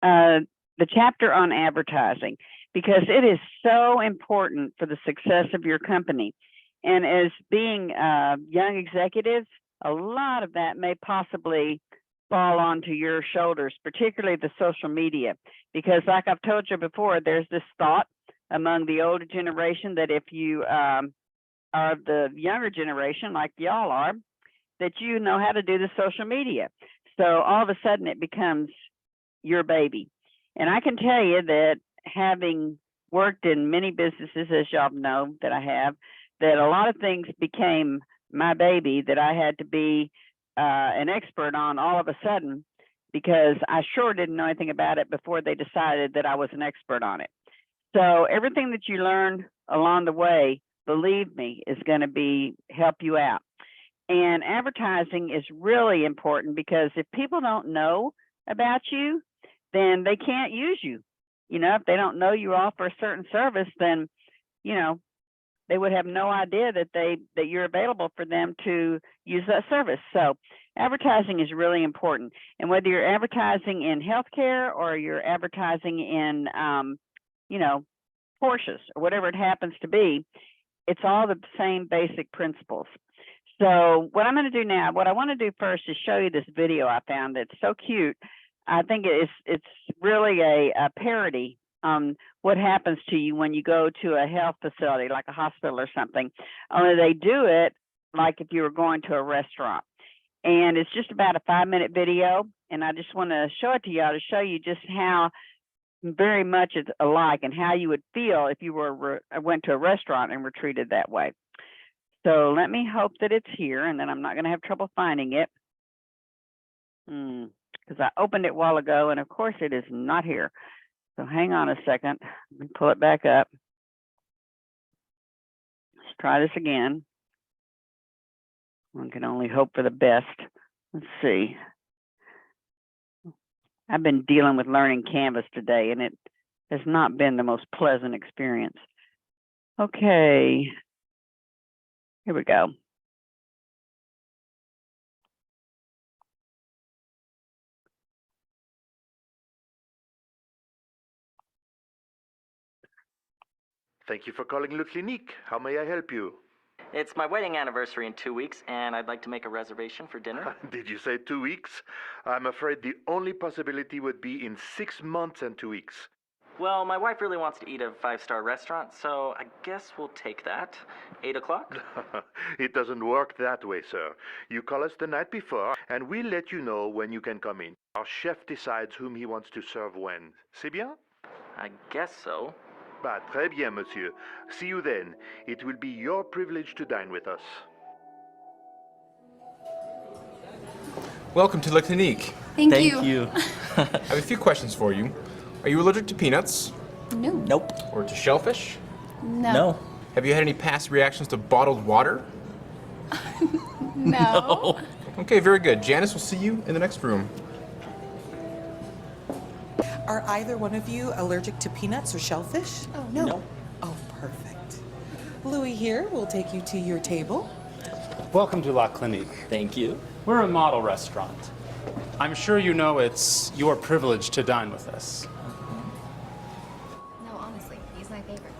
uh, the chapter on advertising because it is so important for the success of your company. And as being young executives, a lot of that may possibly fall onto your shoulders, particularly the social media. Because, like I've told you before, there's this thought among the older generation that if you are the younger generation, like y'all are, that you know how to do the social media. So all of a sudden it becomes your baby. And I can tell you that having worked in many businesses, as y'all know that I have, that a lot of things became my baby that I had to be an expert on all of a sudden because I sure didn't know anything about it before they decided that I was an expert on it. So everything that you learn along the way, believe me, is going to help you out. And advertising is really important because if people don't know about you, then they can't use you. You know, if they don't know you offer a certain service, then, you know, they would have no idea that you're available for them to use that service. So advertising is really important. And whether you're advertising in healthcare or you're advertising in, you know, Porsches or whatever it happens to be, it's all the same basic principles. So what I'm going to do now, what I want to do first is show you this video I found that's so cute. I think it's really a parody on what happens to you when you go to a health facility like a hospital or something. Only they do it like if you were going to a restaurant. And it's just about a 5-minute video. And I just want to show it to y'all to show you just how very much it's alike and how you would feel if you went to a restaurant and were treated that way. So let me hope that it's here, and then I'm not going to have trouble finding it. Because I opened it a while ago, and of course it is not here. So hang on a second. Let me pull it back up. Let's try this again. One can only hope for the best. Let's see. I've been dealing with learning Canvas today, and it has not been the most pleasant experience. Okay. Here we go. Thank you for calling Le Clinique. How may I help you? It's my wedding anniversary in 2 weeks, and I'd like to make a reservation for dinner. Did you say 2 weeks? I'm afraid the only possibility would be in 6 months and 2 weeks. Well, my wife really wants to eat at a 5-star restaurant, so I guess we'll take that. 8 o'clock? It doesn't work that way, sir. You call us the night before, and we'll let you know when you can come in. Our chef decides whom he wants to serve when. C'est bien? I guess so. Bah, très bien, monsieur. See you then. It will be your privilege to dine with us. Welcome to Le Clinique. Thank you. you. I have a few questions for you. Are you allergic to peanuts? No. Nope. Or to shellfish? No. Have you had any past reactions to bottled water? No. Okay, very good. Janice will see you in the next room. Are either one of you allergic to peanuts or shellfish? Oh, no. No. Oh, perfect. Louis here will take you to your table. Welcome to La Clinique. Thank you. We're a model restaurant. I'm sure you know it's your privilege to dine with us. No, honestly, he's my favorite.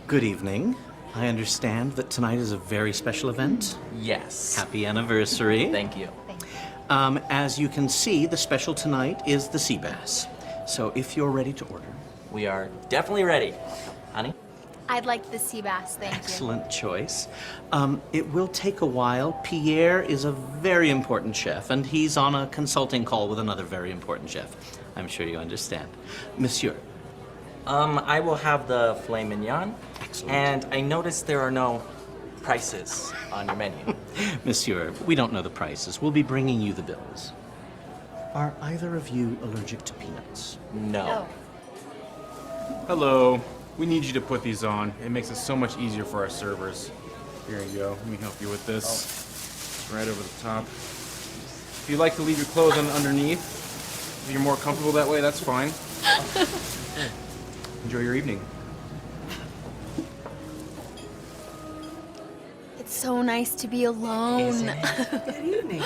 Good evening. I understand that tonight is a very special event. Yes. Happy anniversary. Thank you. Thanks. As you can see, the special tonight is the sea bass. So if you're ready to order. We are definitely ready. Honey? I'd like the sea bass, thank you. Excellent choice. It will take a while. Pierre is a very important chef, and he's on a consulting call with another very important chef. I'm sure you understand. Monsieur. I will have the filet mignon. Excellent. And I noticed there are no prices on your menu. Monsieur, we don't know the prices. We'll be bringing you the bills. Are either of you allergic to peanuts? No. Hello. We need you to put these on. It makes it so much easier for our servers. Here you go. Let me help you with this. It's right over the top. If you like to leave your clothes on underneath, if you're more comfortable that way, that's fine. Enjoy your evening. It's so nice to be alone. Good evening.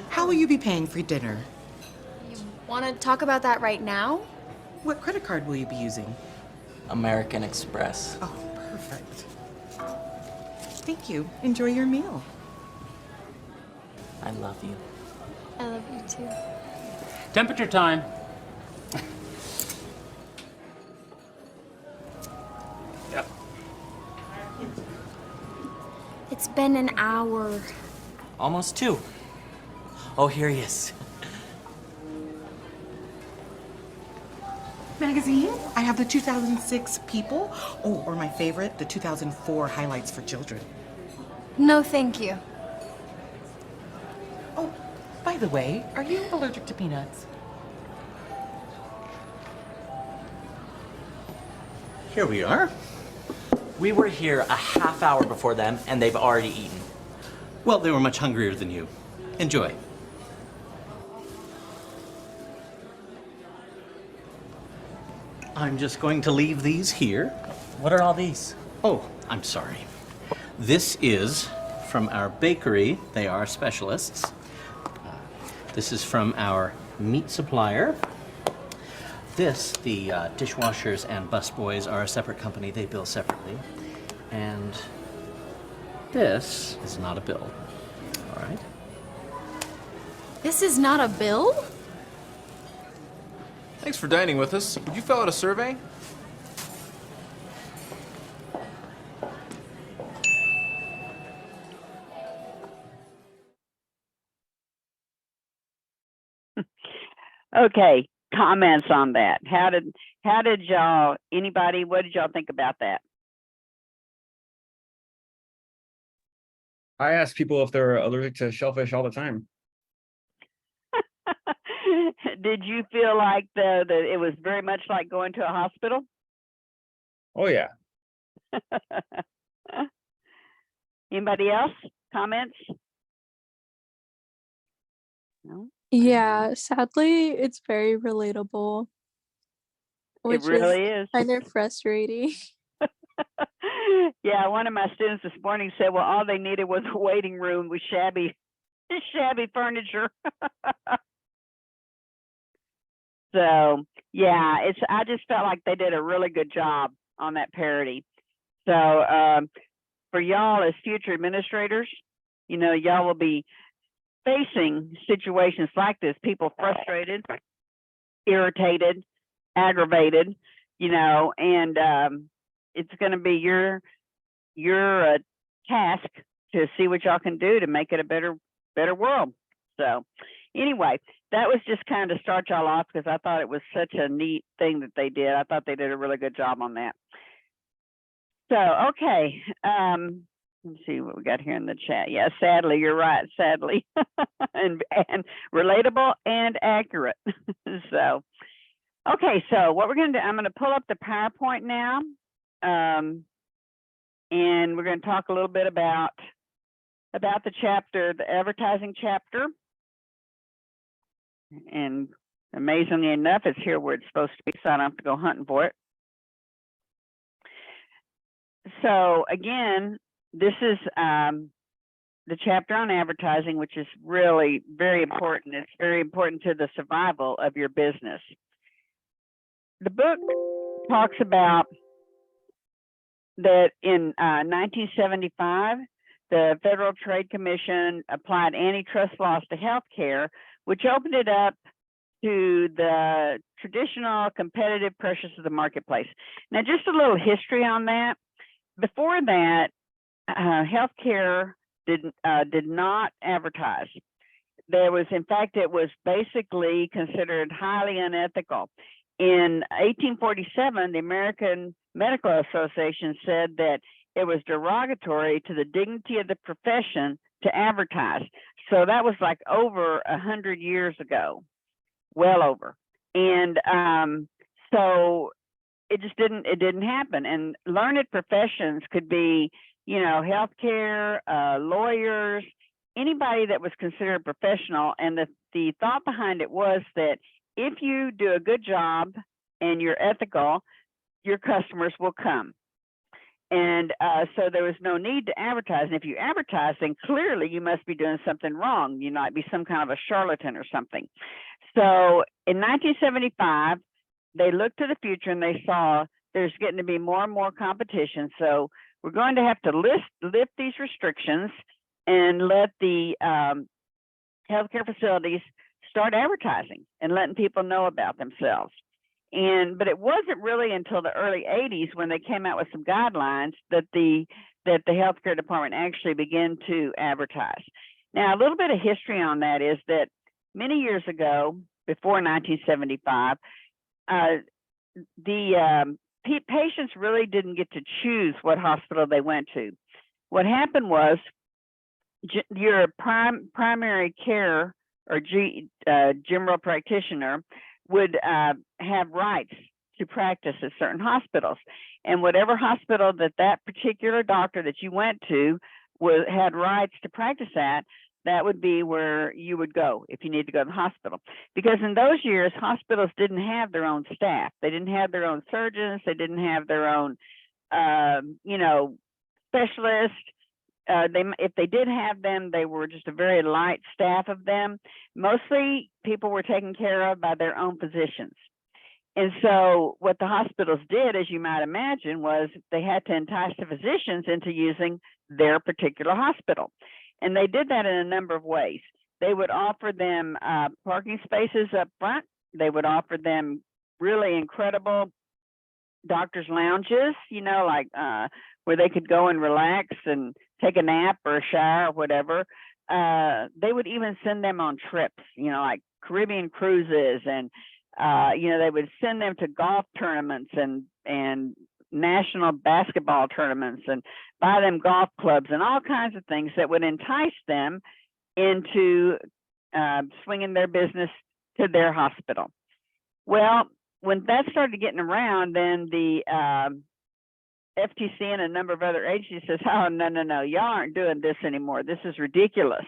How will you be paying for dinner? Want to talk about that right now? What credit card will you be using? American Express. Oh, perfect. Thank you. Enjoy your meal. I love you. I love you too. Temperature time. Yep. It's been an hour. Almost 2. Oh, here he is. Magazine? I have the 2006 People. Oh, or my favorite, the 2004 Highlights for Children. No, thank you. Oh, by the way, are you allergic to peanuts? Here we are. We were here a half hour before them, and they've already eaten. Well, they were much hungrier than you. Enjoy. I'm just going to leave these here. What are all these? Oh, I'm sorry. This is from our bakery. They are specialists. This is from our meat supplier. This, the dishwashers and busboys are a separate company. They bill separately. And this is not a bill. All right? This is not a bill? Thanks for dining with us. Would you fill out a survey? Okay, comments on that. How did y'all, anybody, what did y'all think about that? I ask people if they're allergic to shellfish all the time. Did you feel like it was very much like going to a hospital? Oh yeah. Anybody else? Comments? No? Yeah, sadly, it's very relatable, It which really is is. kind of frustrating. Yeah, one of my students this morning said, well, all they needed was a waiting room with shabby furniture. So yeah, I just felt like they did a really good job on that parody. So for y'all as future administrators, you know, y'all will be facing situations like this, people frustrated, irritated, aggravated, you know, and it's going to be your task to see what y'all can do to make it a better world. So anyway, that was just kind of to start y'all off because I thought it was such a neat thing that they did. I thought they did a really good job on that. So, okay. Let's see what we got here in the chat. Yeah, sadly, you're right. Sadly, and relatable and accurate. So, okay. So what we're going to do, I'm going to pull up the PowerPoint now, and we're going to talk a little bit about the chapter, the advertising chapter. And amazingly enough, it's here where it's supposed to be, so I don't have to go hunting for it. So again, this is the chapter on advertising, which is really very important. It's very important to the survival of your business. The book talks about that in 1975, the Federal Trade Commission applied antitrust laws to healthcare, which opened it up to the traditional competitive pressures of the marketplace. Now, just a little history on that. Before that, healthcare did not advertise. There was, in fact, it was basically considered highly unethical. In 1847, the American Medical Association said that it was derogatory to the dignity of the profession to advertise. So that was like over 100 years ago, well over. And so it just didn't happen. And learned professions could be, you know, healthcare, lawyers, anybody that was considered professional. And the thought behind it was that if you do a good job and you're ethical, your customers will come. And so there was no need to advertise. And if you advertise, then clearly you must be doing something wrong. You might be some kind of a charlatan or something. So in 1975, they looked to the future and they saw there's getting to be more and more competition. So we're going to have to lift these restrictions and let the healthcare facilities start advertising and letting people know about themselves. But it wasn't really until the early 80s when they came out with some guidelines that the healthcare department actually began to advertise. Now, a little bit of history on that is that many years ago, before 1975, patients really didn't get to choose what hospital they went to. What happened was your primary care or general practitioner would have rights to practice at certain hospitals. And whatever hospital that particular doctor that you went to had rights to practice at, that would be where you would go if you needed to go to the hospital. Because in those years, hospitals didn't have their own staff. They didn't have their own surgeons. They didn't have their own, specialists. If they did have them, they were just a very light staff of them. Mostly people were taken care of by their own physicians. And so what the hospitals did, as you might imagine, was they had to entice the physicians into using their particular hospital. And they did that in a number of ways. They would offer them parking spaces up front. They would offer them really incredible doctor's lounges, like where they could go and relax and take a nap or a shower or whatever. They would even send them on trips, like Caribbean cruises, and they would send them to golf tournaments and national basketball tournaments and buy them golf clubs and all kinds of things that would entice them into swinging their business to their hospital. Well, when that started getting around, then the FTC and a number of other agencies says, oh, no, y'all aren't doing this anymore. This is ridiculous,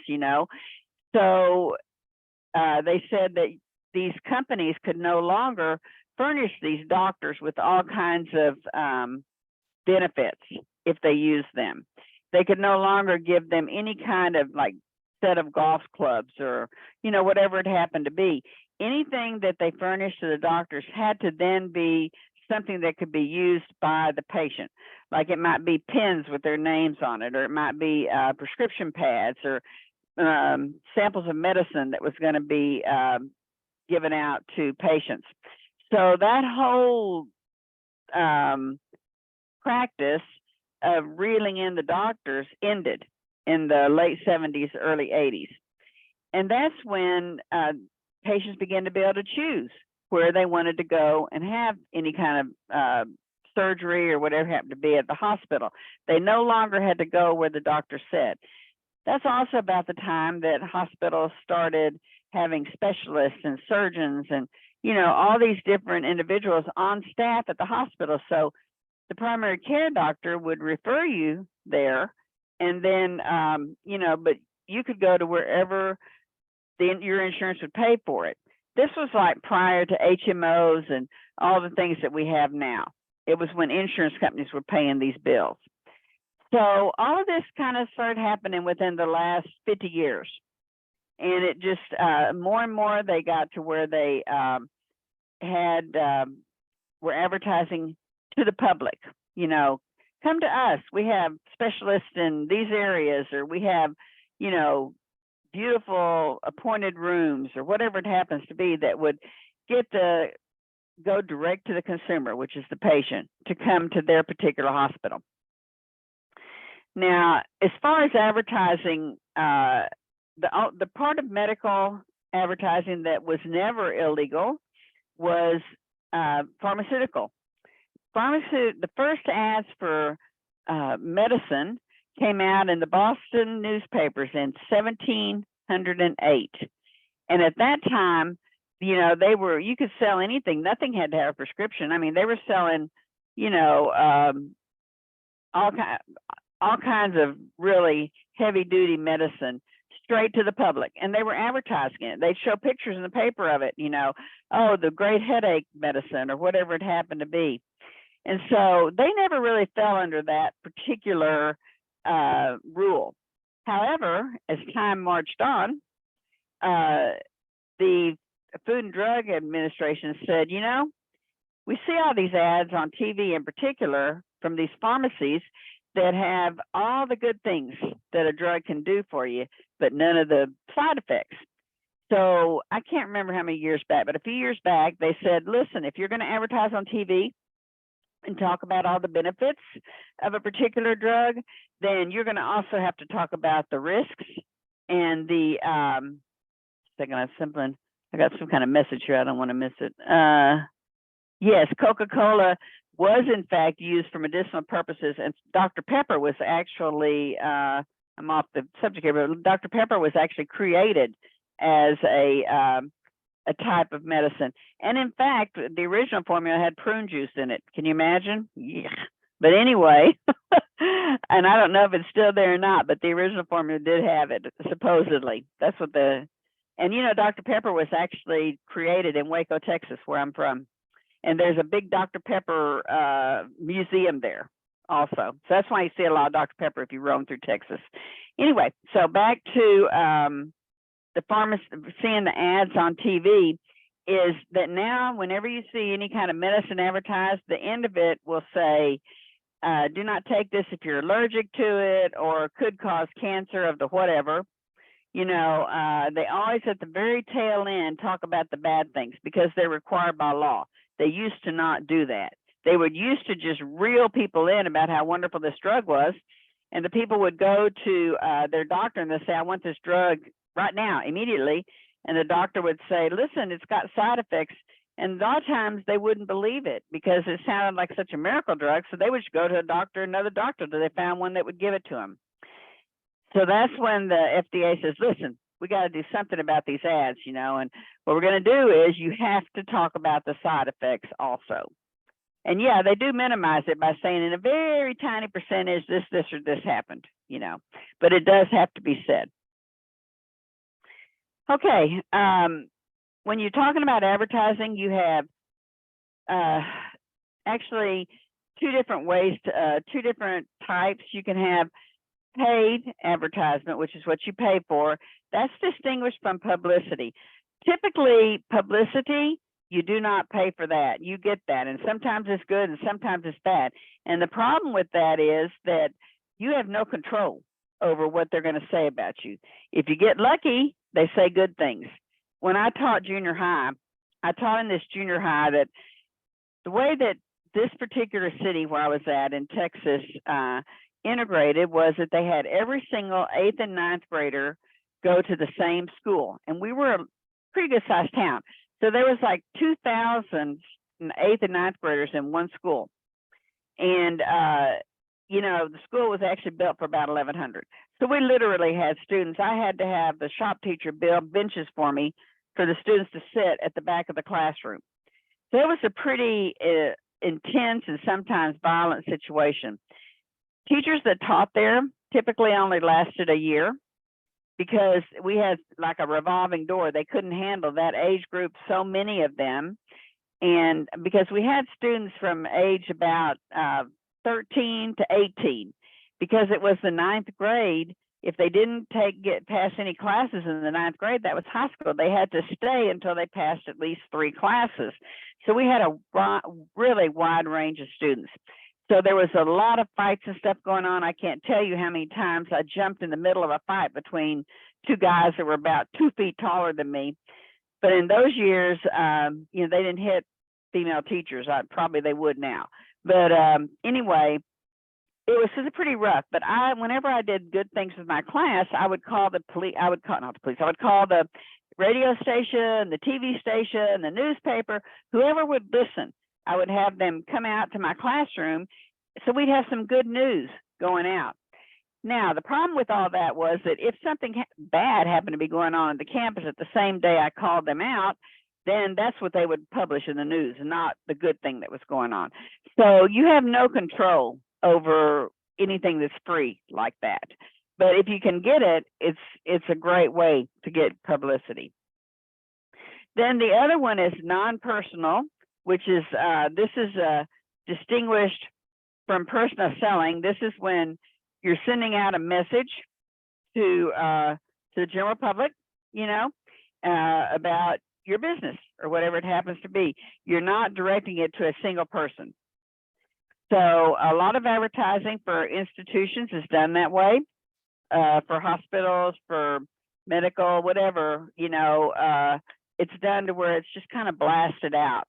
So they said that these companies could no longer furnish these doctors with all kinds of benefits if they use them. They could no longer give them any kind of set of golf clubs or, whatever it happened to be. Anything that they furnished to the doctors had to then be something that could be used by the patient. Like it might be pens with their names on it, or it might be prescription pads or samples of medicine that was going to be given out to patients. So that whole practice of reeling in the doctors ended in the late 70s, early 80s. And that's when patients began to be able to choose where they wanted to go and have any kind of surgery or whatever happened to be at the hospital. They no longer had to go where the doctor said. That's also about the time that hospitals started having specialists and surgeons and, all these different individuals on staff at the hospital. So the primary care doctor would refer you there, and then, but you could go to wherever your insurance would pay for it. This was like prior to HMOs and all the things that we have now. It was when insurance companies were paying these bills. So all of this kind of started happening within the last 50 years. And it just, more and more they got to where they were advertising to the public, come to us. We have specialists in these areas, or we have, beautiful appointed rooms, or whatever it happens to be that would go direct to the consumer, which is the patient, to come to their particular hospital. Now, as far as advertising, the part of medical advertising that was never illegal was pharmaceutical. The first ads for medicine came out in the Boston newspapers in 1708. And at that time, you could sell anything. Nothing had to have a prescription. I mean, they were selling, all kinds of really heavy duty medicine straight to the public, and they were advertising it. They'd show pictures in the paper of it, the great headache medicine or whatever it happened to be. And so they never really fell under that particular rule. However, as time marched on, the Food and Drug Administration said, you know, we see all these ads on TV in particular from these pharmacies that have all the good things that a drug can do for you, but none of the side effects. So I can't remember how many years back, but a few years back, they said, listen, if you're going to advertise on TV and talk about all the benefits of a particular drug, then you're going to also have to talk about the risks and the, second, I got some kind of message here. I don't want to miss it. Yes, Coca-Cola was in fact used for medicinal purposes, and Dr. Pepper was actually, I'm off the subject here, but Dr. Pepper was actually created as a type of medicine. And in fact, the original formula had prune juice in it. Can you imagine? Yeah. But anyway, and I don't know if it's still there or not, but the original formula did have it, supposedly. That's what and you know, Dr. Pepper was actually created in Waco, Texas, where I'm from. And there's a big Dr. Pepper museum there also. So that's why you see a lot of Dr. Pepper if you roam through Texas. Anyway, so back to the pharmacy, seeing the ads on TV, is that now whenever you see any kind of medicine advertised, the end of it will say, do not take this if you're allergic to it or could cause cancer of the whatever. You know, they always at the very tail end talk about the bad things because they're required by law. They used to not do that. They would used to just reel people in about how wonderful this drug was. And the people would go to their doctor and they'd say, I want this drug right now, immediately. And the doctor would say, listen, it's got side effects. And a lot of times they wouldn't believe it because it sounded like such a miracle drug. So they would just go to another doctor till they found one that would give it to them. So that's when the FDA says, listen, we got to do something about these ads, you know, and what we're going to do is you have to talk about the side effects also. And yeah, they do minimize it by saying in a very tiny percentage, this, or this happened, you know, but it does have to be said. Okay, when you're talking about advertising, you have actually two different ways, two different types. You can have paid advertisement, which is what you pay for. That's distinguished from publicity. Typically, publicity, you do not pay for that. You get that, and sometimes it's good and sometimes it's bad. And the problem with that is that you have no control over what they're going to say about you. If you get lucky, they say good things. When I taught junior high, I taught in this junior high that the way that this particular city where I was at in Texas integrated was that they had every single 8th and 9th grader go to the same school. And we were a pretty good sized town. So there was like 2,000 8th and 9th graders in one school. And, you know, the school was actually built for about 1,100. So we literally had students. I had to have the shop teacher build benches for me for the students to sit at the back of the classroom. So it was a pretty intense and sometimes violent situation. Teachers that taught there typically only lasted a year because we had like a revolving door. They couldn't handle that age group, so many of them. And because we had students from age about 13 to 18, because it was the 9th grade, if they didn't get past any classes in the 9th grade, that was high school. They had to stay until they passed at least 3 classes. So we had a really wide range of students. So there was a lot of fights and stuff going on. I can't tell you how many times I jumped in the middle of a fight between 2 guys that were about 2 feet taller than me. But in those years, you know, they didn't hit female teachers. Probably they would now. But anyway, it was pretty rough. But whenever I did good things with my class, I would call the police. I would call the radio station, the TV station, the newspaper, whoever would listen. I would have them come out to my classroom so we'd have some good news going out. Now, the problem with all that was that if something bad happened to be going on at the campus at the same day I called them out, then that's what they would publish in the news, not the good thing that was going on. So you have no control over anything that's free like that. But if you can get it, it's a great way to get publicity. Then the other one is non-personal, which is this is distinguished from personal selling. This is when you're sending out a message to the general public, you know, about your business or whatever it happens to be. You're not directing it to a single person. So a lot of advertising for institutions is done that way, for hospitals, for medical, whatever, you know, it's done to where it's just kind of blasted out.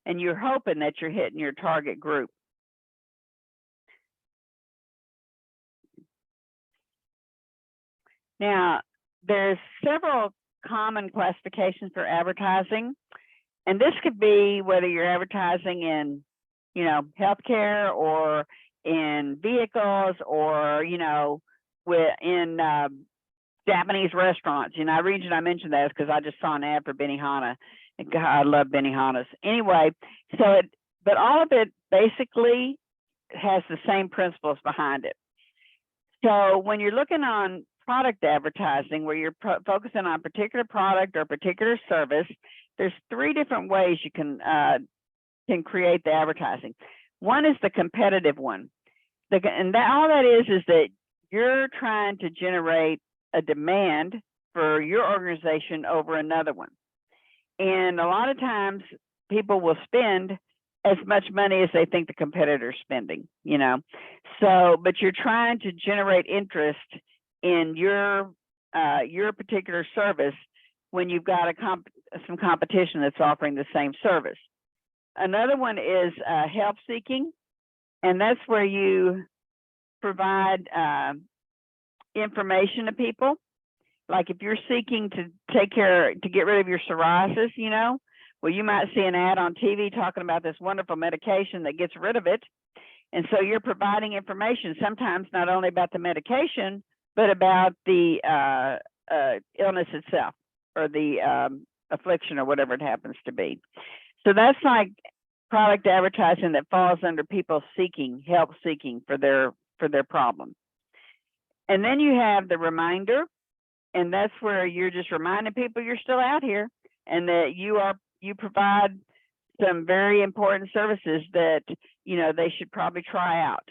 And you're hoping that you're hitting your target group. Now, there's several common classifications for advertising, and this could be whether you're advertising in, you know, healthcare or in vehicles or, you know, in Japanese restaurants. You know, the reason I mentioned that is because I just saw an ad for Benihana. And God, I love Benihanas. Anyway, so but all of it basically has the same principles behind it. So when you're looking on product advertising, where you're focusing on a particular product or a particular service, there's 3 different ways you can create the advertising. One is the competitive one. And all that is that you're trying to generate a demand for your organization over another one. And a lot of times people will spend as much money as they think the competitor's spending, you know. So, but you're trying to generate interest in your particular service when you've got some competition that's offering the same service. Another one is help seeking, and that's where you provide information to people. Like if you're seeking to get rid of your psoriasis, you know, well, you might see an ad on TV talking about this wonderful medication that gets rid of it. And so you're providing information, sometimes not only about the medication, but about the illness itself or the affliction or whatever it happens to be. So that's like product advertising that falls under people help seeking for their problem. And then you have the reminder, and that's where you're just reminding people you're still out here and that you provide some very important services that, you know, they should probably try out.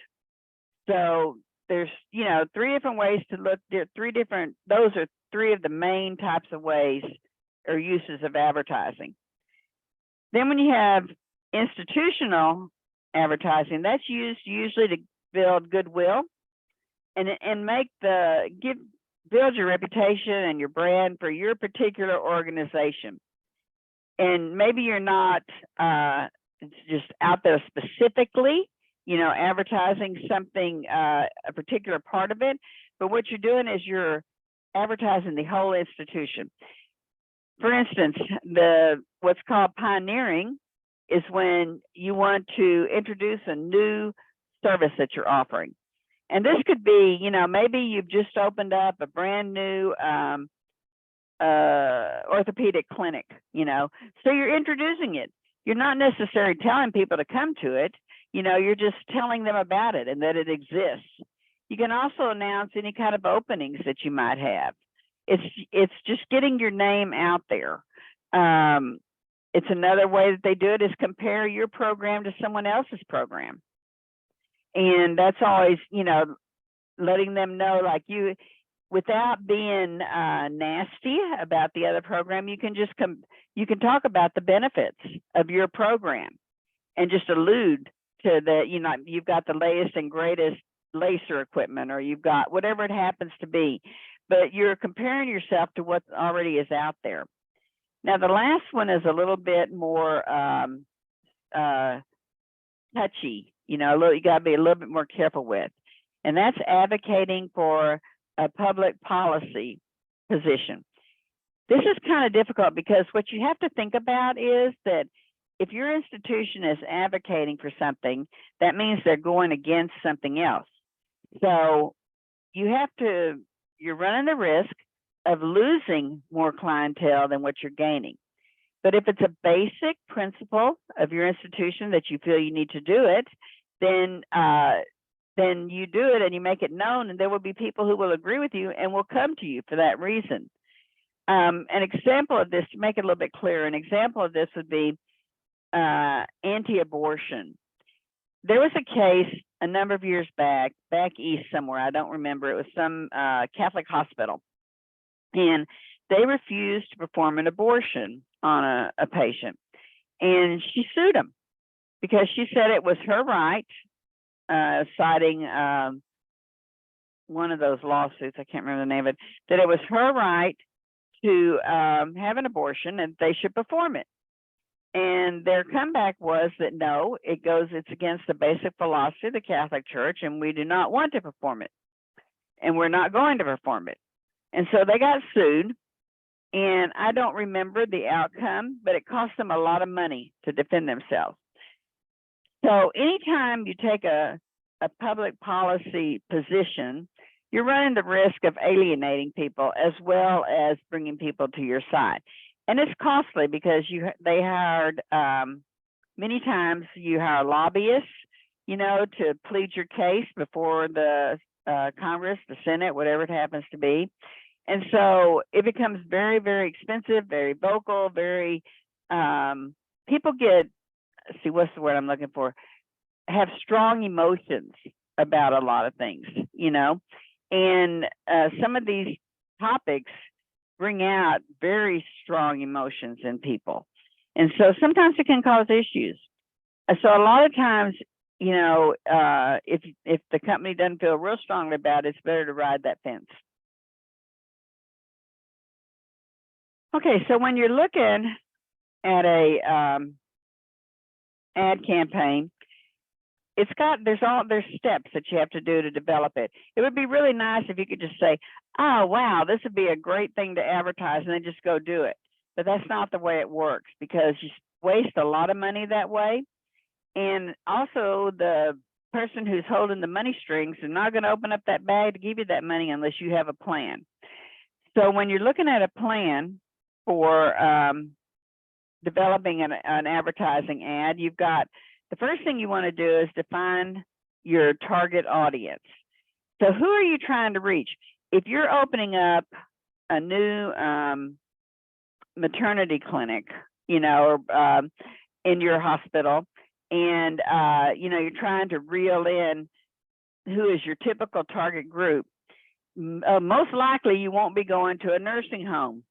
So there's, you know, 3 different ways to look. Those are 3 of the main types of ways or uses of advertising. Then when you have institutional advertising, that's used usually to build goodwill and build your reputation and your brand for your particular organization. And maybe you're not just out there specifically, you know, advertising something, a particular part of it, but what you're doing is you're advertising the whole institution. For instance, what's called pioneering is when you want to introduce a new service that you're offering. And this could be, you know, maybe you've just opened up a brand new orthopedic clinic, you know, so you're introducing it. You're not necessarily telling people to come to it, you know, you're just telling them about it and that it exists. You can also announce any kind of openings that you might have. It's just getting your name out there. It's another way that they do it is compare your program to someone else's program. And that's always, you know, letting them know, like, you, without being nasty about the other program, you can just you can talk about the benefits of your program and just allude to the, you know, you've got the latest and greatest laser equipment, or you've got whatever it happens to be, but you're comparing yourself to what already is out there. Now, the last one is a little bit more touchy, you know, you got to be a little bit more careful with, and that's advocating for a public policy position. This is kind of difficult because what you have to think about is that if your institution is advocating for something, that means they're going against something else. So you're running the risk of losing more clientele than what you're gaining. But if it's a basic principle of your institution that you feel you need to do it, then you do it and you make it known, and there will be people who will agree with you and will come to you for that reason. An example of this, to make it a little bit clearer, an example of this would be anti-abortion. there was a case a number of years back east somewhere. I don't remember. It was some Catholic hospital, and they refused to perform an abortion on a patient, and she sued them because she said it was her right, citing one of those lawsuits. I can't remember the name of it. That it was her right to have an abortion and they should perform it. And their comeback was that no, it's against the basic philosophy of the Catholic Church, and we do not want to perform it, and we're not going to perform it. And so they got sued, and I don't remember the outcome, but it cost them a lot of money to defend themselves. So anytime you take a public policy position, you're running the risk of alienating people as well as bringing people to your side. And it's costly because they hired, many times you hire lobbyists, to plead your case before the Congress, the Senate, whatever it happens to be. And so it becomes very, very expensive, very vocal, very, people get, what's the word I'm looking for? Have strong emotions about a lot of things, and some of these topics bring out very strong emotions in people. And so sometimes it can cause issues. So a lot of times, if the company doesn't feel real strongly about it, it's better to ride that fence. Okay, so when you're looking at a ad campaign, there's steps that you have to do to develop it. It would be really nice if you could just say, oh, wow, this would be a great thing to advertise, and then just go do it. But that's not the way it works, because you waste a lot of money that way. And also the person who's holding the money strings is not going to open up that bag to give you that money unless you have a plan. So when you're looking at a plan for developing an advertising ad, you've got, the first thing you want to do is define your target audience. So who are you trying to reach? If you're opening up a new maternity clinic, or in your hospital, and you're trying to reel in who is your typical target group, most likely you won't be going to a nursing home.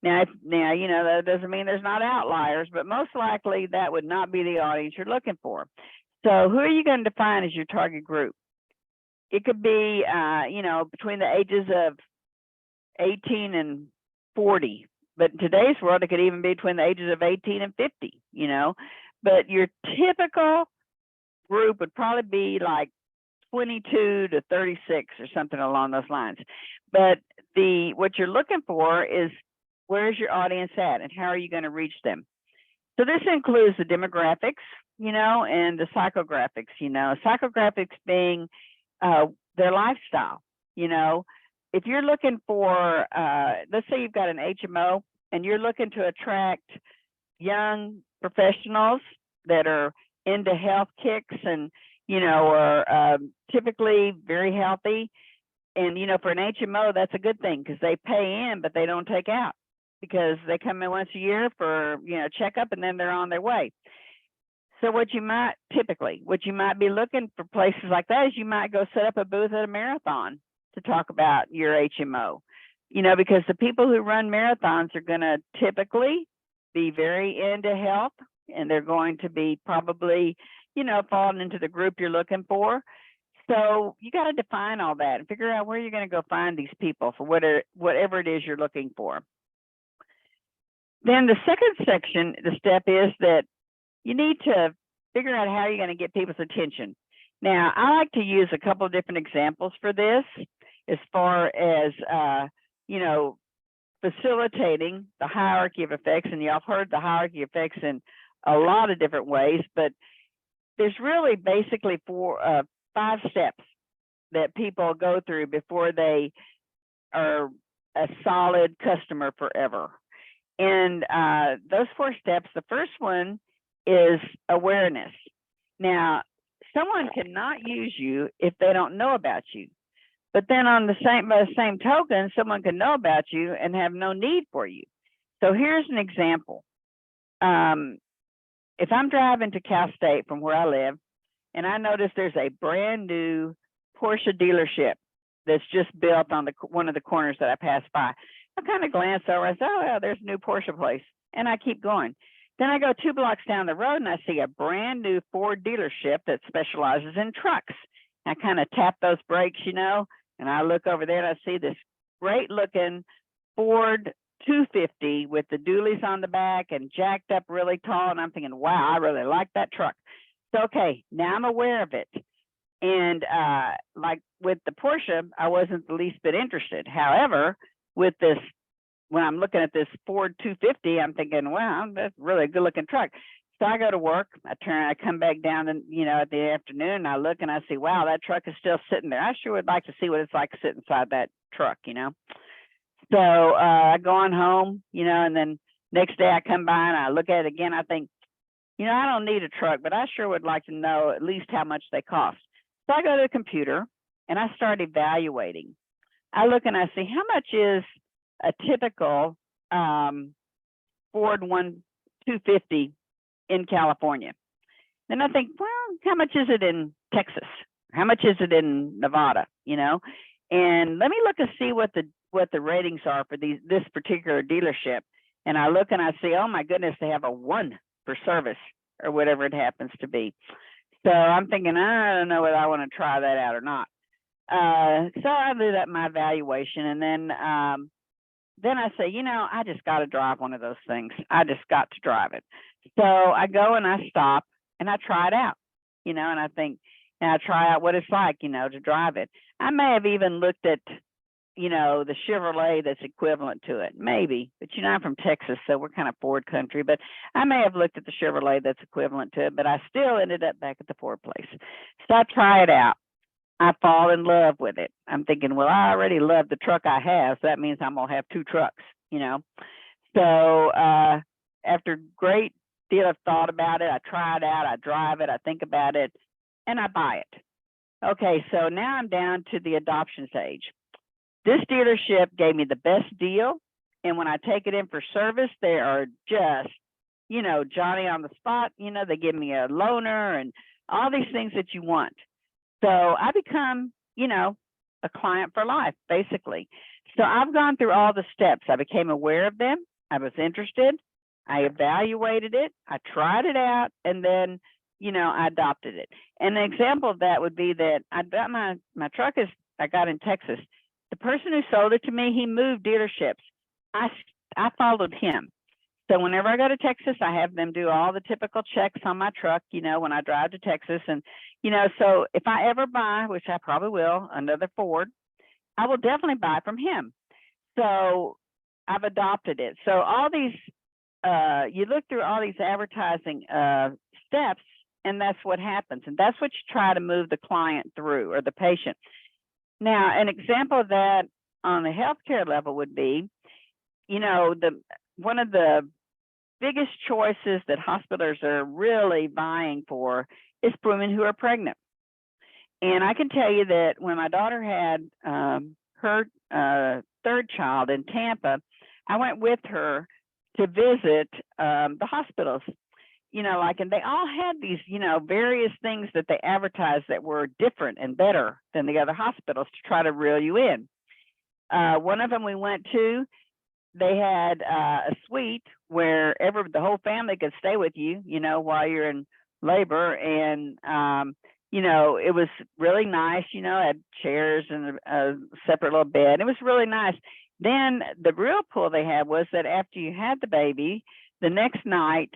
Now, that doesn't mean there's not outliers, but most likely that would not be the audience you're looking for. So who are you going to define as your target group? It could be, between the ages of 18 and 40. But in today's world, it could even be between the ages of 18 and 50, But your typical group would probably be like 22 to 36 or something along those lines. But what you're looking for is, where's your audience at, and how are you going to reach them? So this includes the demographics, and the psychographics, psychographics being their lifestyle. If you're looking for, let's say you've got an HMO and you're looking to attract young professionals that are into health kicks and, are typically very healthy. And, for an HMO, that's a good thing because they pay in, but they don't take out, because they come in once a year for, checkup, and then they're on their way. So what you might be looking for places like that is you might go set up a booth at a marathon to talk about your HMO, because the people who run marathons are going to typically be very into health, and they're going to be probably, falling into the group you're looking for. So you got to define all that and figure out where you're going to go find these people for whatever it is you're looking for. Then the second section, the step is that you need to figure out how you're going to get people's attention. Now, I like to use a couple of different examples for this, as far as, facilitating the hierarchy of effects. And y'all have heard the hierarchy of effects in a lot of different ways, but there's really basically 5 steps that people go through before they are a solid customer forever. And those 4 steps, the first one is awareness. Now, someone cannot use you if they don't know about you. But then by the same token, someone can know about you and have no need for you. So here's an example. If I'm driving to Cal State from where I live, and I noticed there's a brand new Porsche dealership that's just built on one of the corners that I passed by. I kind of glanced over. I said, oh, yeah, there's a new Porsche place. And I keep going. Then I go 2 blocks down the road and I see a brand new Ford dealership that specializes in trucks. I kind of tap those brakes, you know, and I look over there and I see this great looking Ford 250 with the dualies on the back and jacked up really tall. And I'm thinking, wow, I really like that truck. So, okay, now I'm aware of it. And like with the Porsche, I wasn't the least bit interested. However, with this, when I'm looking at this Ford 250, I'm thinking, wow, that's really a good looking truck. So I go to work, I come back down and, you know, at the afternoon, and I look and I see, wow, that truck is still sitting there. I sure would like to see what it's like to sit inside that truck, you know. So I go on home, you know, and then next day I come by and I look at it again. I think, you know, I don't need a truck, but I sure would like to know at least how much they cost. So I go to the computer and I start evaluating. I look and I see how much is a typical Ford 250 in California. Then I think, well, how much is it in Texas? How much is it in Nevada? You know, and let me look and see what the ratings are for this particular dealership. And I look and I see, oh my goodness, they have a 1 for service or whatever it happens to be. So I'm thinking, I don't know whether I want to try that out or not. So I do that my evaluation, and then I say, you know, I just got to drive one of those things. I just got to drive it. So I go and I stop and I try it out, you know, and I think, and I try out what it's like, you know, to drive it. I may have even looked at, you know, the Chevrolet that's equivalent to it, maybe, but you know, I'm from Texas, so we're kind of Ford country, but I may have looked at the Chevrolet that's equivalent to it, but I still ended up back at the Ford place. So I try it out. I fall in love with it. I'm thinking, well, I already love the truck I have, so that means I'm gonna have 2 trucks, you know. So after great deal of thought about it, I try it out, I drive it, I think about it, and I buy it. Okay, so now I'm down to the adoption stage. This dealership gave me the best deal, and when I take it in for service, they are just, you know, Johnny on the spot. You know, they give me a loaner and all these things that you want. So I become, you know, a client for life, basically. So I've gone through all the steps. I became aware of them. I was interested. I evaluated it. I tried it out, and then, you know, I adopted it. And an example of that would be that I got my truck I got in Texas. The person who sold it to me, he moved dealerships. I followed him. So whenever I go to Texas, I have them do all the typical checks on my truck, you know, when I drive to Texas. And, you know, so if I ever buy, which I probably will, another Ford, I will definitely buy from him. So I've adopted it. So all these, you look through all these advertising steps, and that's what happens. And that's what you try to move the client through, or the patient. Now, an example of that on the healthcare level would be, you know, one of the biggest choices that hospitals are really vying for is women who are pregnant. And I can tell you that when my daughter had her 3rd child in Tampa, I went with her to visit the hospitals. You know, like, and they all had these, you know, various things that they advertised that were different and better than the other hospitals to try to reel you in. One of them we went to, they had a suite where the whole family could stay with you, you know, while you're in labor. And, you know, it was really nice, you know, had chairs and a separate little bed. It was really nice. Then the real pull they had was that after you had the baby, the next night,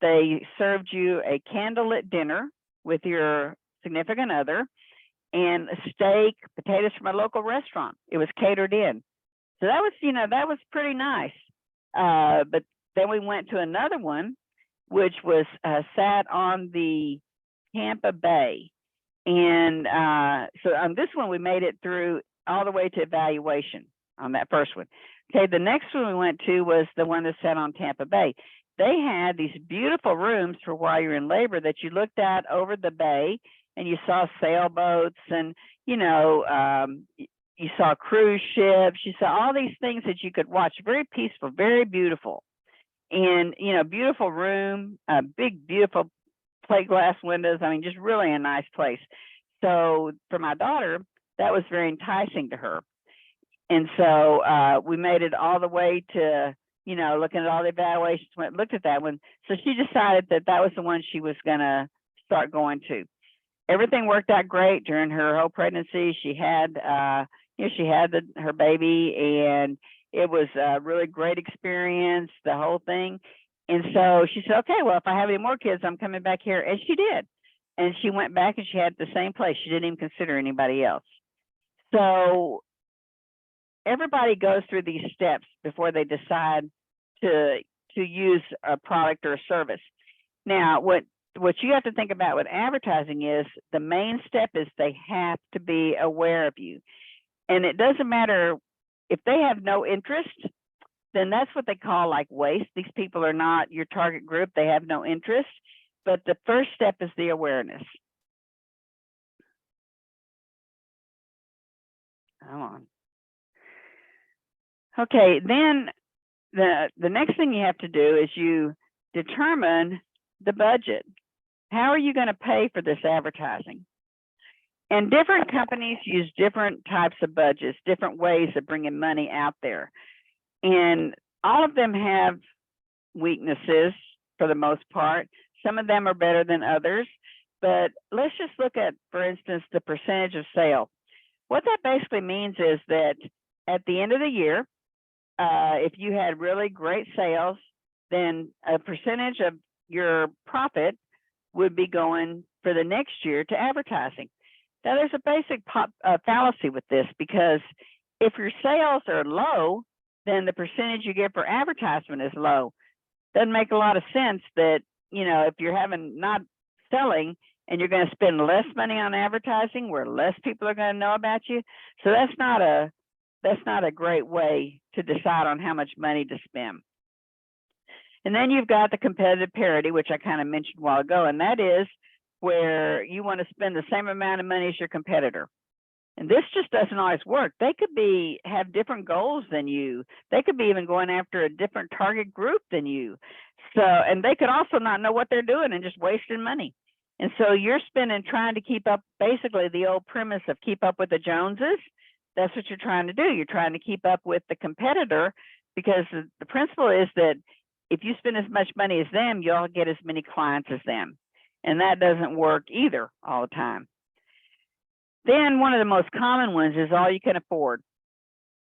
they served you a candlelit dinner with your significant other and a steak, potatoes from a local restaurant. It was catered in. So that was, you know, that was pretty nice. But then we went to another one, which was sat on the Tampa Bay. And so on this one, we made it through all the way to evaluation on that first one. Okay, the next one we went to was the one that sat on Tampa Bay. They had these beautiful rooms for while you're in labor that you looked at over the bay, and you saw sailboats, and, you know, you saw cruise ships, you saw all these things that you could watch. Very peaceful, very beautiful. And, you know, beautiful room, a big, beautiful plate glass windows. I mean, just really a nice place. So for my daughter, that was very enticing to her. And so we made it all the way to, you know, looking at all the evaluations, looked at that one. So she decided that that was the one she was going to start going to. Everything worked out great during her whole pregnancy. She had, she had her baby, and it was a really great experience, the whole thing. And so she said, okay, well, if I have any more kids, I'm coming back here. And she did. And she went back and she had the same place. She didn't even consider anybody else. So everybody goes through these steps before they decide to use a product or a service. Now, what you have to think about with advertising is the main step is they have to be aware of you. And it doesn't matter if they have no interest, then that's what they call like waste. These people are not your target group. They have no interest. But the first step is the awareness. Come on. Okay, then the next thing you have to do is you determine the budget. How are you going to pay for this advertising? And different companies use different types of budgets, different ways of bringing money out there. And all of them have weaknesses for the most part. Some of them are better than others. But let's just look at, for instance, the percentage of sale. What that basically means is that at the end of the year, if you had really great sales, then a percentage of your profit would be going for the next year to advertising. Now, there's a basic fallacy with this, because if your sales are low, then the percentage you get for advertisement is low. Doesn't make a lot of sense that, you know, if you're not selling and you're going to spend less money on advertising where less people are going to know about you. So that's not a great way to decide on how much money to spend. And then you've got the competitive parity, which I kind of mentioned a while ago, and that is where you want to spend the same amount of money as your competitor. And this just doesn't always work. They could have different goals than you. They could be even going after a different target group than you. So, and they could also not know what they're doing and just wasting money. And so you're trying to keep up, basically the old premise of keep up with the Joneses. That's what you're trying to do. You're trying to keep up with the competitor, because the principle is that if you spend as much money as them, you'll get as many clients as them. And that doesn't work either all the time. Then one of the most common ones is all you can afford.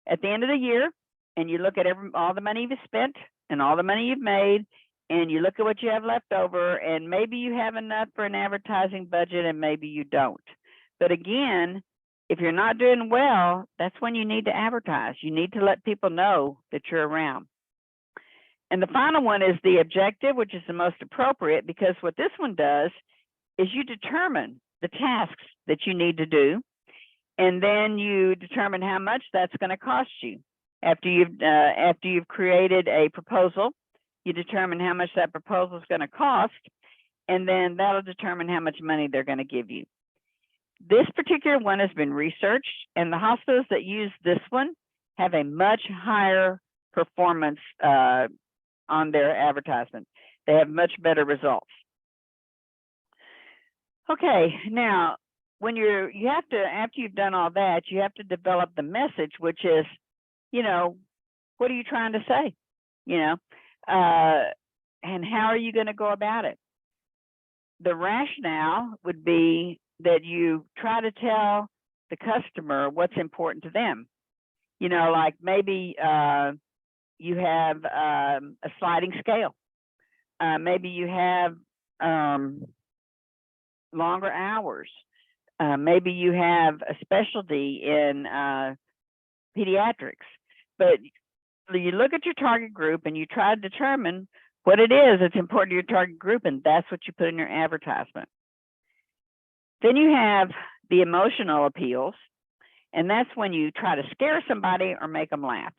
At the end of the year, and you look at all the money you've spent and all the money you've made, and you look at what you have left over, and maybe you have enough for an advertising budget and maybe you don't. But again, if you're not doing well, that's when you need to advertise. You need to let people know that you're around. And the final one is the objective, which is the most appropriate, because what this one does is you determine the tasks that you need to do, and then you determine how much that's going to cost you. After you've created a proposal, you determine how much that proposal is going to cost, and then that'll determine how much money they're going to give you. This particular one has been researched, and the hospitals that use this one have a much higher performance on their advertisement. They have much better results. Okay, now when after you've done all that, you have to develop the message, which is, you know, what are you trying to say? You know, and how are you going to go about it? The rationale would be that you try to tell the customer what's important to them. You know, like maybe you have a sliding scale. Maybe you have longer hours. Maybe you have a specialty in pediatrics. But you look at your target group and you try to determine what it is that's important to your target group, and that's what you put in your advertisement. Then you have the emotional appeals, and that's when you try to scare somebody or make them laugh.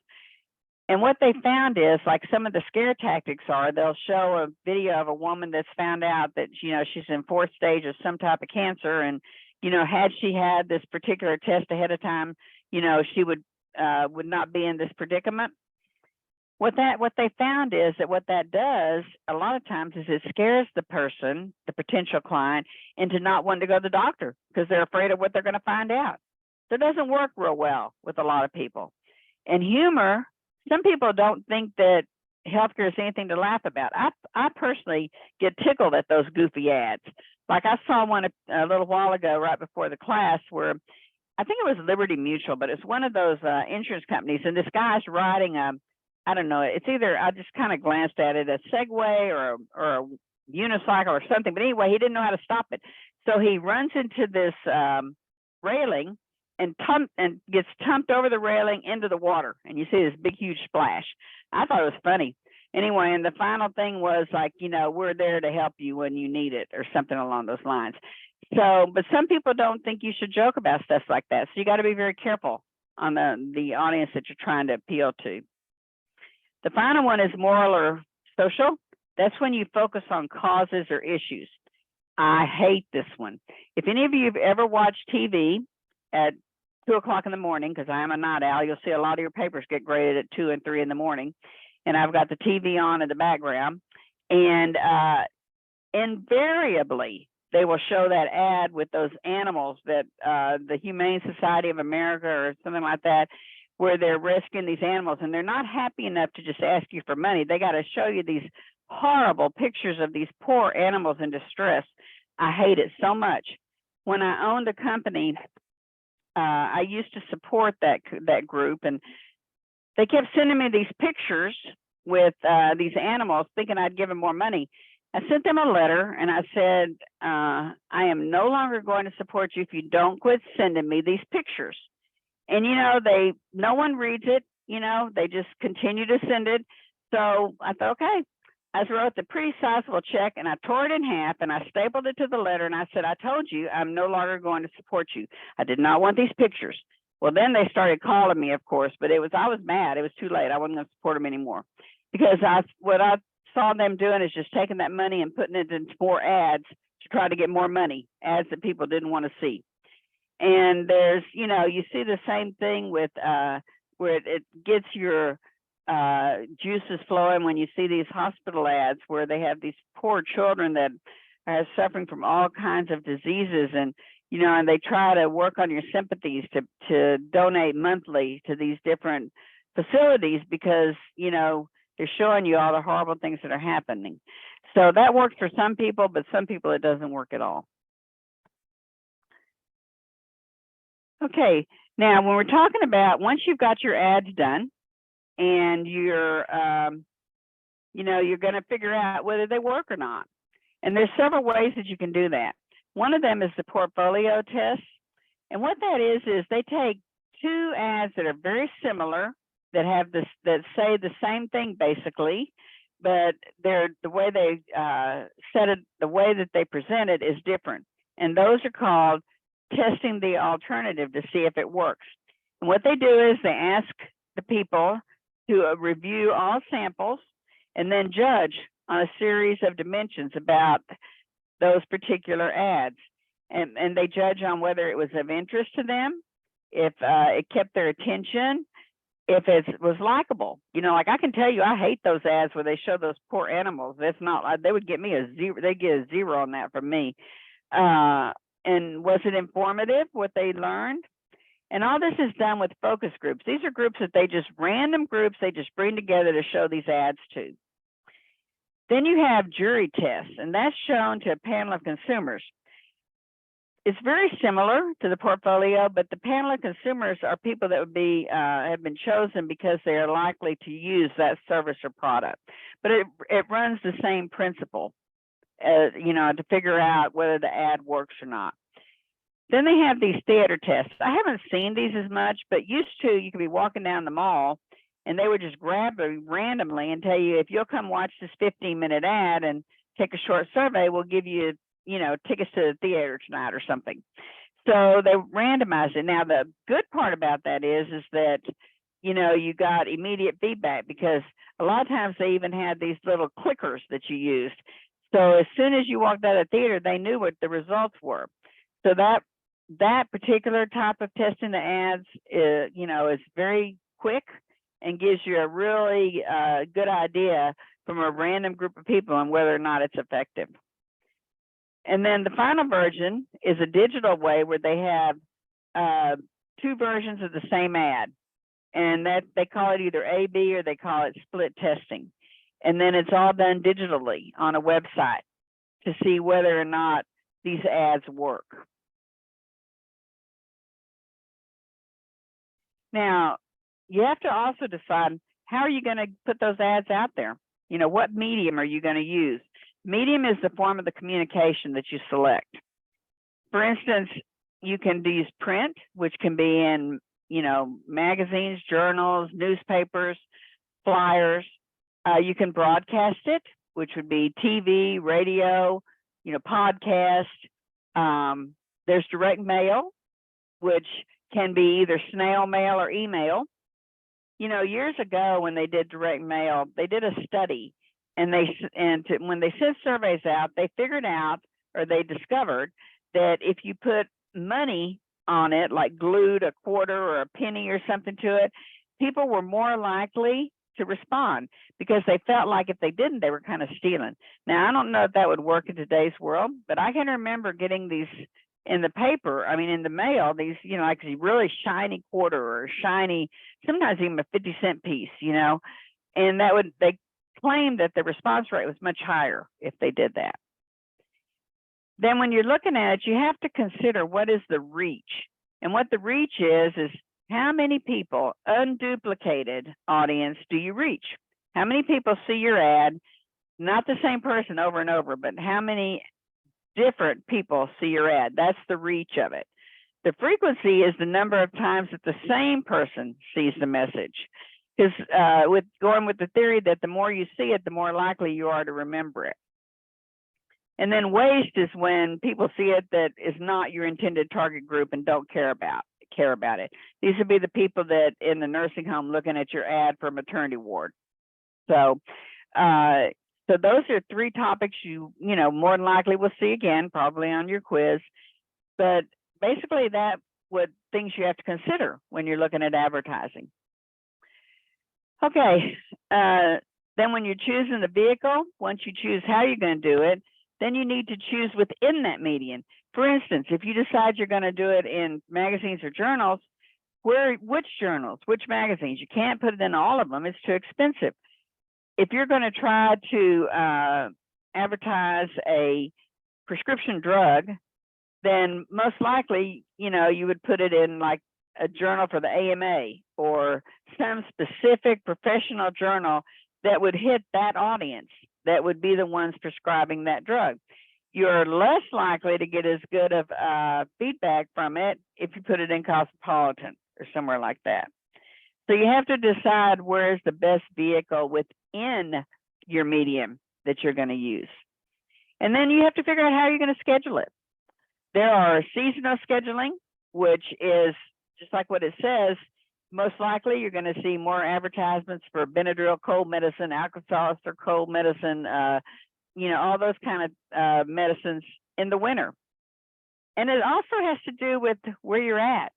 And what they found is, like, some of the scare tactics are, they'll show a video of a woman that's found out that, you know, she's in 4th stage of some type of cancer, and, you know, had she had this particular test ahead of time, you know, she would not be in this predicament. what they found is that what that does a lot of times is it scares the person, the potential client, into not wanting to go to the doctor because they're afraid of what they're going to find out. So it doesn't work real well with a lot of people. And humor, some people don't think that healthcare is anything to laugh about. I personally get tickled at those goofy ads. Like I saw one a little while ago right before the class where I think it was Liberty Mutual, but it's one of those insurance companies, and this guy's riding I don't know, it's either, I just kind of glanced at it, a Segway or a unicycle or something, but anyway, he didn't know how to stop it. So he runs into this railing and gets tumped over the railing into the water, and you see this big, huge splash. I thought it was funny. Anyway, and the final thing was like, we're there to help you when you need it or something along those lines. So, but some people don't think you should joke about stuff like that. So you got to be very careful on the audience that you're trying to appeal to. The final one is moral or social. That's when you focus on causes or issues. I hate this one. If any of you have ever watched TV at 2 o'clock in the morning, because I am a night owl, you'll see a lot of your papers get graded at 2 and 3 in the morning. And I've got the TV on in the background. And invariably, they will show that ad with those animals that the Humane Society of America or something like that, where they're rescuing these animals, and they're not happy enough to just ask you for money. They got to show you these horrible pictures of these poor animals in distress. I hate it so much. When I owned a company, I used to support that group, and they kept sending me these pictures with these animals, thinking I'd give them more money. I sent them a letter and I said, I am no longer going to support you if you don't quit sending me these pictures. And, no one reads it, they just continue to send it. So I thought, okay, I wrote the pretty sizable check and I tore it in half and I stapled it to the letter. And I said, I told you, I'm no longer going to support you. I did not want these pictures. Well, then they started calling me, of course, but I was mad. It was too late. I wasn't going to support them anymore because what I saw them doing is just taking that money and putting it into more ads to try to get more money, ads that people didn't want to see. And there's, you see the same thing with where it gets your juices flowing when you see these hospital ads where they have these poor children that are suffering from all kinds of diseases, and and they try to work on your sympathies to donate monthly to these different facilities because they're showing you all the horrible things that are happening. So that works for some people, but some people it doesn't work at all. Okay, now when we're talking about once you've got your ads done and you're, you're going to figure out whether they work or not. And there's several ways that you can do that. One of them is the portfolio test. And what that is they take two ads that are very similar that have this, that say the same thing basically, but the way they set it, the way that they present it is different. And those are called testing the alternative to see if it works. And what they do is they ask the people to review all samples and then judge on a series of dimensions about those particular ads. And they judge on whether it was of interest to them, if it kept their attention, if it was likable. Like I can tell you, I hate those ads where they show those poor animals. That's not, they would get me a zero. They get a zero on that from me. And was it informative, what they learned? And all this is done with focus groups. These are groups that random groups they just bring together to show these ads to. Then you have jury tests, and that's shown to a panel of consumers. It's very similar to the portfolio, but the panel of consumers are people that would be have been chosen because they are likely to use that service or product. But it runs the same principle, to figure out whether the ad works or not. Then they have these theater tests. I haven't seen these as much, but used to, you could be walking down the mall and they would just grab you randomly and tell you, if you'll come watch this 15-minute ad and take a short survey, we'll give you, tickets to the theater tonight or something. So they randomized it. Now, the good part about that is that, you got immediate feedback because a lot of times they even had these little clickers that you used. So as soon as you walked out of the theater, they knew what the results were. So that particular type of testing the ads, is very quick and gives you a really good idea from a random group of people on whether or not it's effective. And then the final version is a digital way where they have two versions of the same ad, and that they call it either A/B or they call it split testing. And then it's all done digitally on a website to see whether or not these ads work. Now, you have to also decide, how are you going to put those ads out there? You know, what medium are you going to use? Medium is the form of the communication that you select. For instance, you can use print, which can be in, you know, magazines, journals, newspapers, flyers. You can broadcast it, which would be TV, radio, you know, podcast. There's direct mail, which can be either snail mail or email. You know, years ago when they did direct mail, they did a study, and when they sent surveys out, they figured out, or they discovered, that if you put money on it, like glued a quarter or a penny or something to it, people were more likely to respond because they felt like if they didn't, they were kind of stealing. Now, I don't know if that would work in today's world, but I can remember getting these in the paper, I mean, in the mail, these, you know, like a really shiny quarter or shiny, sometimes even a 50-cent piece, you know, and they claimed that the response rate was much higher if they did that. Then when you're looking at it, you have to consider what is the reach. And what the reach is how many people, unduplicated audience, do you reach? How many people see your ad, not the same person over and over, but how many different people see your ad? That's the reach of it. The frequency is the number of times that the same person sees the message. Because going with the theory that the more you see it, the more likely you are to remember it. And then waste is when people see it that is not your intended target group and don't care about it. These would be the people that in the nursing home looking at your ad for a maternity ward. So those are three topics you know more than likely will see again, probably on your quiz. But basically, that's what things you have to consider when you're looking at advertising. Okay, then when you're choosing the vehicle, once you choose how you're going to do it, then you need to choose within that medium. For instance, if you decide you're going to do it in magazines or journals, which journals, which magazines? You can't put it in all of them. It's too expensive. If you're going to try to advertise a prescription drug, then most likely, you know, you would put it in like a journal for the AMA or some specific professional journal that would hit that audience, that would be the ones prescribing that drug. You're less likely to get as good of feedback from it if you put it in Cosmopolitan or somewhere like that. So you have to decide where's the best vehicle within your medium that you're going to use. And then you have to figure out how you're going to schedule it. There are seasonal scheduling, which is just like what it says. Most likely you're going to see more advertisements for Benadryl cold medicine, Alka-Seltzer cold medicine, you know, all those kind of medicines in the winter. And it also has to do with where you're at,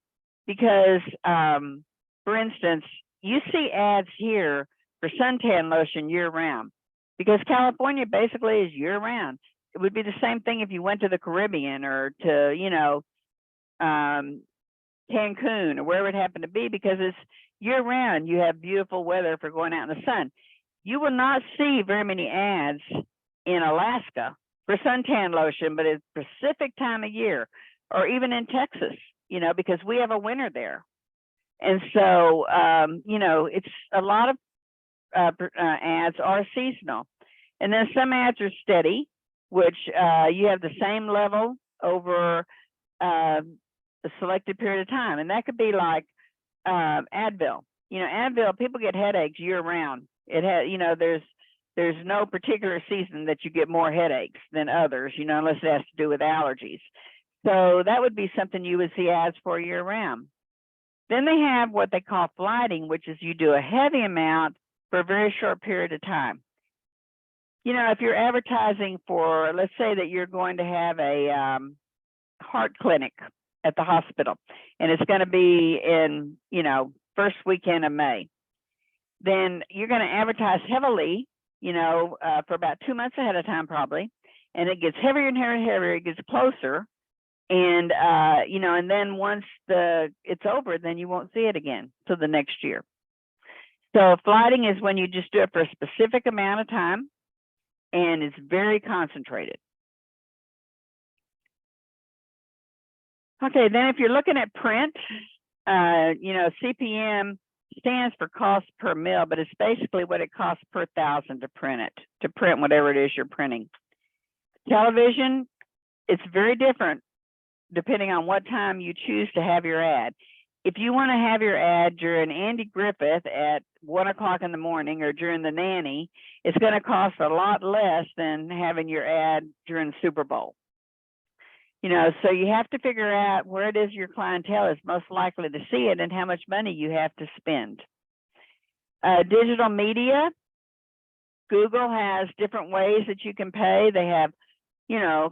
because for instance, you see ads here for suntan lotion year round, because California basically is year round. It would be the same thing if you went to the Caribbean or to, you know, Cancun or wherever it happened to be, because it's year round. You have beautiful weather for going out in the sun. You will not see very many ads in Alaska for suntan lotion, but it's a specific time of year, or even in Texas, you know, because we have a winter there. And so, you know, it's a lot of ads are seasonal. And then some ads are steady, which you have the same level over a selected period of time. And that could be like Advil. You know, Advil, people get headaches year round. It has, you know, there's no particular season that you get more headaches than others, you know, unless it has to do with allergies. So that would be something you would see ads for year round. Then they have what they call flighting, which is you do a heavy amount for a very short period of time. You know, if you're advertising for, let's say that you're going to have a heart clinic at the hospital, and it's going to be in, you know, first weekend of May. then you're going to advertise heavily, for about 2 months ahead of time probably, and it gets heavier and heavier and heavier. It gets closer, and and then once it's over, then you won't see it again till the next year. So flighting is when you just do it for a specific amount of time, and it's very concentrated. Okay, then if you're looking at print, CPM stands for cost per mil, but it's basically what it costs per 1,000 to print whatever it is you're printing. Television, it's very different depending on what time you choose to have your ad. If you want to have your ad during Andy Griffith at 1 o'clock in the morning or during the nanny, it's going to cost a lot less than having your ad during Super Bowl. So you have to figure out where it is your clientele is most likely to see it and how much money you have to spend. Digital media, Google has different ways that you can pay. They have,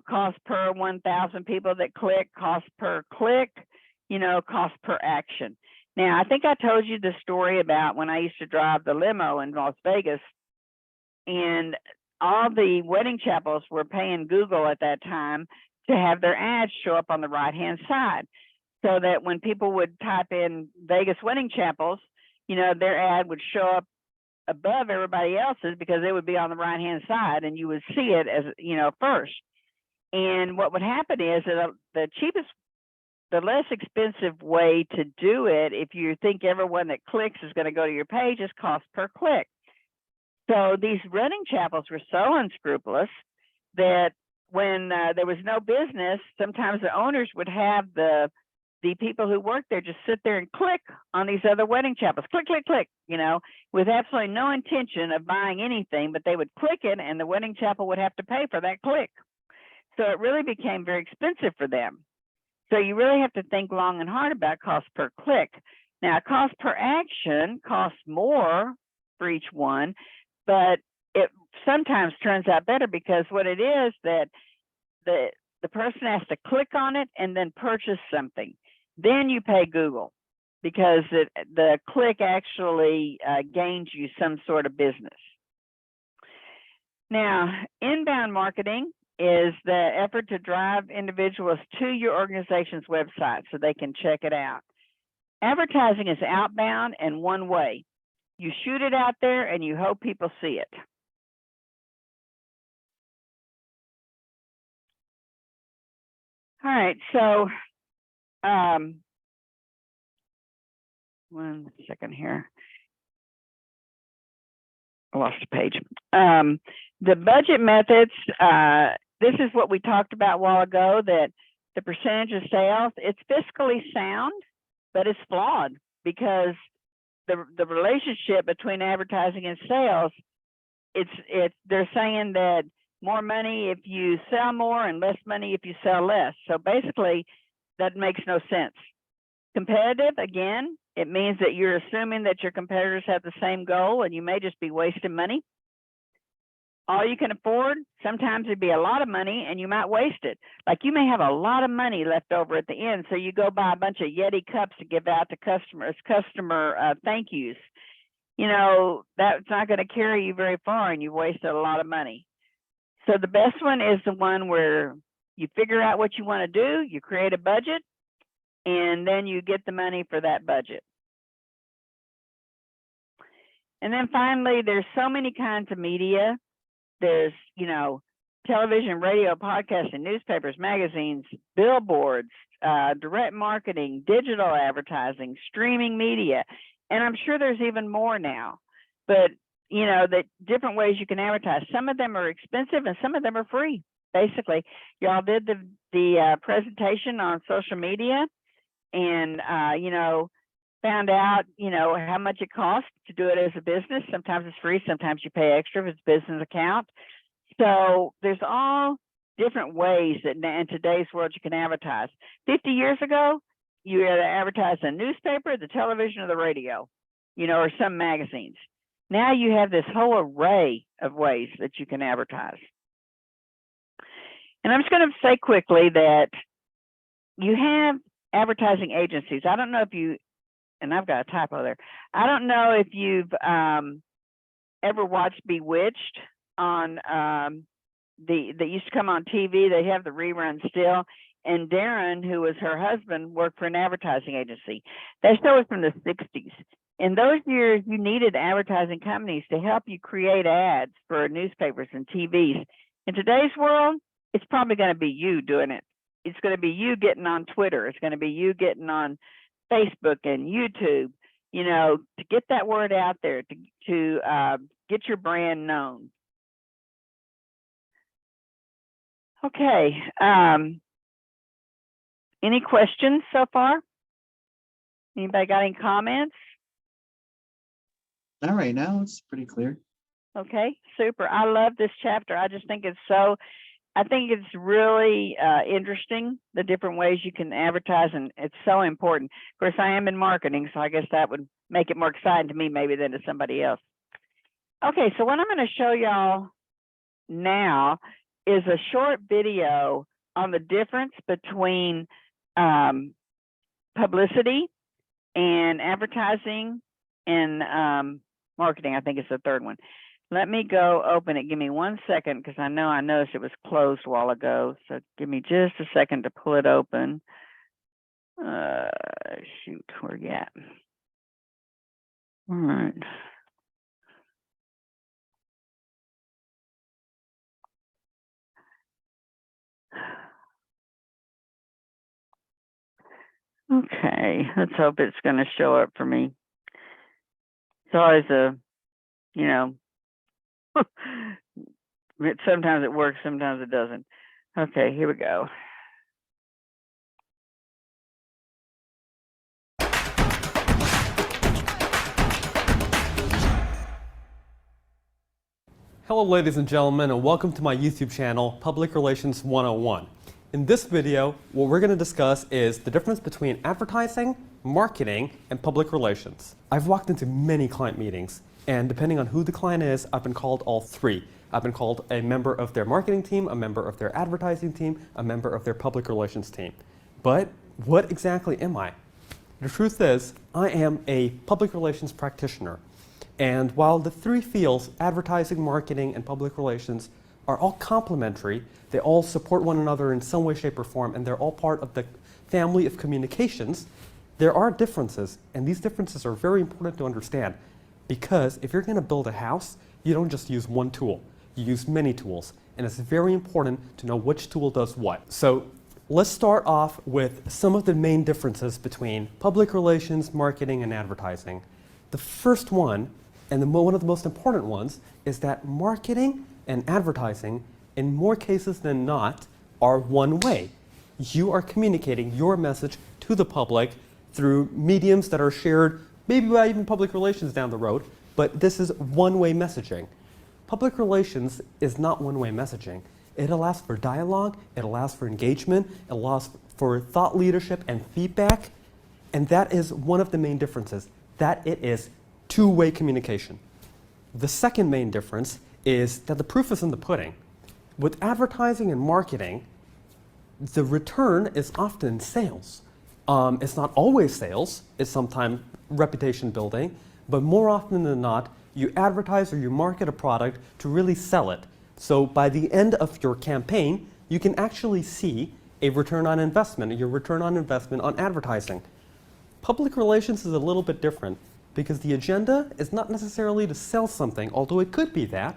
cost per 1,000 people that click, cost per click, cost per action. Now, I think I told you the story about when I used to drive the limo in Las Vegas, and all the wedding chapels were paying Google at that time to have their ads show up on the right-hand side, so that when people would type in Vegas wedding chapels, their ad would show up above everybody else's because it would be on the right-hand side, and you would see it as, first. And what would happen is that the less expensive way to do it, if you think everyone that clicks is going to go to your page, is cost per click. So these wedding chapels were so unscrupulous that when there was no business, sometimes the owners would have the people who worked there just sit there and click on these other wedding chapels, click, click, click, with absolutely no intention of buying anything, but they would click it and the wedding chapel would have to pay for that click. So it really became very expensive for them. So you really have to think long and hard about cost per click. Now, cost per action costs more for each one, but it sometimes turns out better because what it is that the person has to click on it and then purchase something. Then you pay Google because the click actually gains you some sort of business. Now, inbound marketing is the effort to drive individuals to your organization's website so they can check it out. Advertising is outbound and one way. You shoot it out there and you hope people see it. All right, so 1 second here. I lost a page. The budget methods, this is what we talked about a while ago, that the percentage of sales, it's fiscally sound, but it's flawed because the relationship between advertising and sales, they're saying that more money if you sell more and less money if you sell less. So basically, that makes no sense. Competitive, again, it means that you're assuming that your competitors have the same goal and you may just be wasting money. All you can afford, sometimes it'd be a lot of money and you might waste it. Like you may have a lot of money left over at the end, so you go buy a bunch of Yeti cups to give out to customers, thank yous. That's not going to carry you very far and you wasted a lot of money. So the best one is the one where you figure out what you want to do, you create a budget, and then you get the money for that budget. And then finally, there's so many kinds of media. There's, television, radio, podcasting, newspapers, magazines, billboards, direct marketing, digital advertising, streaming media. And I'm sure there's even more now. But the different ways you can advertise. Some of them are expensive and some of them are free. Basically, y'all did the presentation on social media and, found out, how much it costs to do it as a business. Sometimes it's free, sometimes you pay extra if it's a business account. So there's all different ways that in today's world you can advertise. 50 years ago, you had to advertise in the newspaper, the television, or the radio, or some magazines. Now you have this whole array of ways that you can advertise. And I'm just going to say quickly that you have advertising agencies. I don't know if you and I've got a typo there. I don't know if you've ever watched Bewitched on that used to come on TV. They have the rerun still. And Darren, who was her husband, worked for an advertising agency. That show was from the 60s. In those years, you needed advertising companies to help you create ads for newspapers and TVs. In today's world, it's probably going to be you doing it. It's going to be you getting on Twitter. It's going to be you getting on Facebook and YouTube, you know, to get that word out there, to get your brand known. Okay. Any questions so far? Anybody got any comments? Not right now. It's pretty clear. Okay, super. I love this chapter. I just think it's really interesting, the different ways you can advertise, and it's so important. Of course, I am in marketing, so I guess that would make it more exciting to me maybe than to somebody else. Okay, so what I'm going to show y'all now is a short video on the difference between publicity and advertising and marketing. I think it's the third one. Let me go open it. Give me 1 second, because I noticed it was closed a while ago. So give me just a second to pull it open. Shoot, where you at? All right. Okay, let's hope it's going to show up for me. It's always sometimes it works, sometimes it doesn't. Okay, here we go. Hello ladies and gentlemen, and welcome to my YouTube channel, Public Relations 101. In this video, what we're going to discuss is the difference between advertising, marketing, and public relations. I've walked into many client meetings, and depending on who the client is, I've been called all three. I've been called a member of their marketing team, a member of their advertising team, a member of their public relations team. But what exactly am I? The truth is, I am a public relations practitioner. And while the three fields, advertising, marketing, and public relations, are all complementary, they all support one another in some way, shape, or form, and they're all part of the family of communications, there are differences, and these differences are very important to understand, because if you're going to build a house, you don't just use one tool, you use many tools, and it's very important to know which tool does what. So let's start off with some of the main differences between public relations, marketing, and advertising. The first one, and one of the most important ones, is that marketing and advertising, in more cases than not, are one way. You are communicating your message to the public through mediums that are shared, maybe by even public relations down the road, but this is one-way messaging. Public relations is not one-way messaging. It allows for dialogue, it allows for engagement, it allows for thought leadership and feedback, and that is one of the main differences, that it is two-way communication. The second main difference is that the proof is in the pudding. With advertising and marketing, the return is often sales. It's not always sales, it's sometimes reputation building, but more often than not, you advertise or you market a product to really sell it. So by the end of your campaign, you can actually see a return on investment, your return on investment on advertising. Public relations is a little bit different because the agenda is not necessarily to sell something, although it could be that,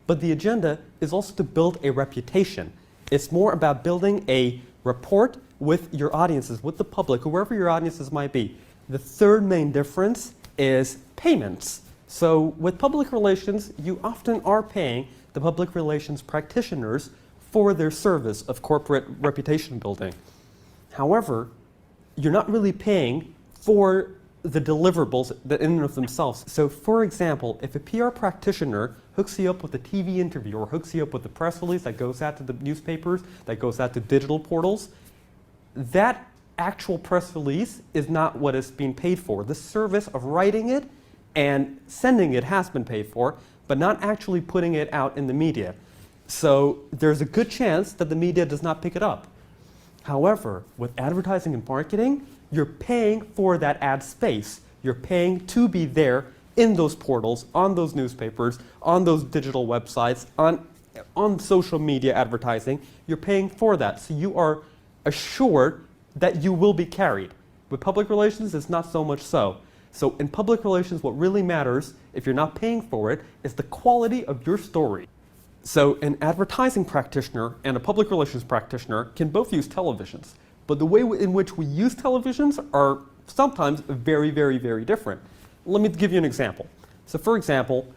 but the agenda is also to build a reputation. It's more about building a rapport with your audiences, with the public, whoever your audiences might be. The third main difference is payments. So with public relations, you often are paying the public relations practitioners for their service of corporate reputation building. However, you're not really paying for the deliverables that in and of themselves. So for example, if a PR practitioner hooks you up with a TV interview or hooks you up with a press release that goes out to the newspapers, that goes out to digital portals, that actual press release is not what is being paid for. The service of writing it and sending it has been paid for, but not actually putting it out in the media. So there's a good chance that the media does not pick it up. However, with advertising and marketing, you're paying for that ad space. You're paying to be there in those portals, on those newspapers, on those digital websites, on social media advertising. You're paying for that. So you are assured that you will be carried. With public relations, it's not so much so. So in public relations, what really matters, if you're not paying for it, is the quality of your story. So an advertising practitioner and a public relations practitioner can both use televisions. But the way in which we use televisions are sometimes very, very, very different. Let me give you an example. So for example,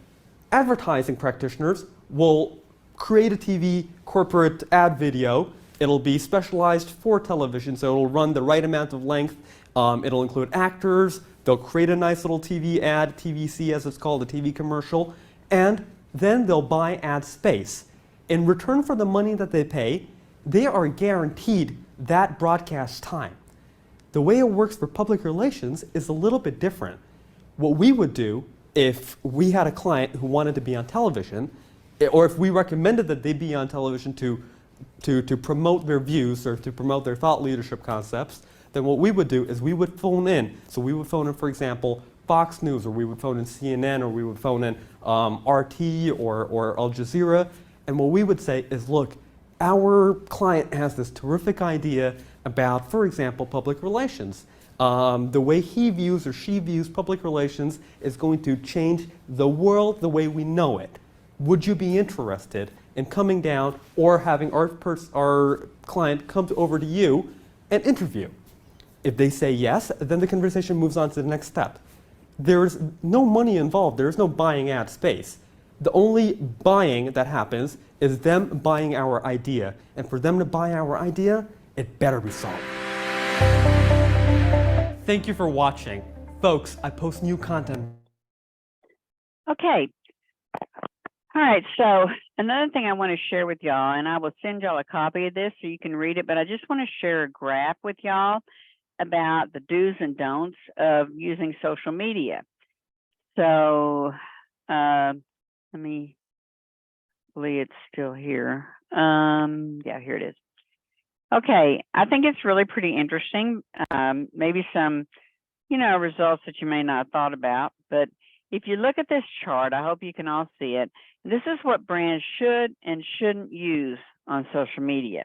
advertising practitioners will create a TV corporate ad video. It'll be specialized for television, so it'll run the right amount of length. It'll include actors. They'll create a nice little TV ad, TVC as it's called, a TV commercial, and then they'll buy ad space. In return for the money that they pay, they are guaranteed that broadcast time. The way it works for public relations is a little bit different. What we would do if we had a client who wanted to be on television, or if we recommended that they be on television to promote their views or to promote their thought leadership concepts, then what we would do is we would phone in. So we would phone in, for example, Fox News, or we would phone in CNN, or we would phone in RT or Al Jazeera. And what we would say is, look, our client has this terrific idea about, for example, public relations. The way he views or she views public relations is going to change the world the way we know it. Would you be interested in coming down or having our client come over to you and interview? If they say yes, then the conversation moves on to the next step. There's no money involved. There's no buying ad space. The only buying that happens is them buying our idea. And for them to buy our idea, it better be solid. Thank you for watching. Folks, I post new content. Okay. All right, so another thing I want to share with y'all, and I will send y'all a copy of this so you can read it, but I just want to share a graph with y'all about the do's and don'ts of using social media. So let me believe it's still here. Yeah, here it is. Okay, I think it's really pretty interesting. Maybe some, results that you may not have thought about, but if you look at this chart, I hope you can all see it. This is what brands should and shouldn't use on social media.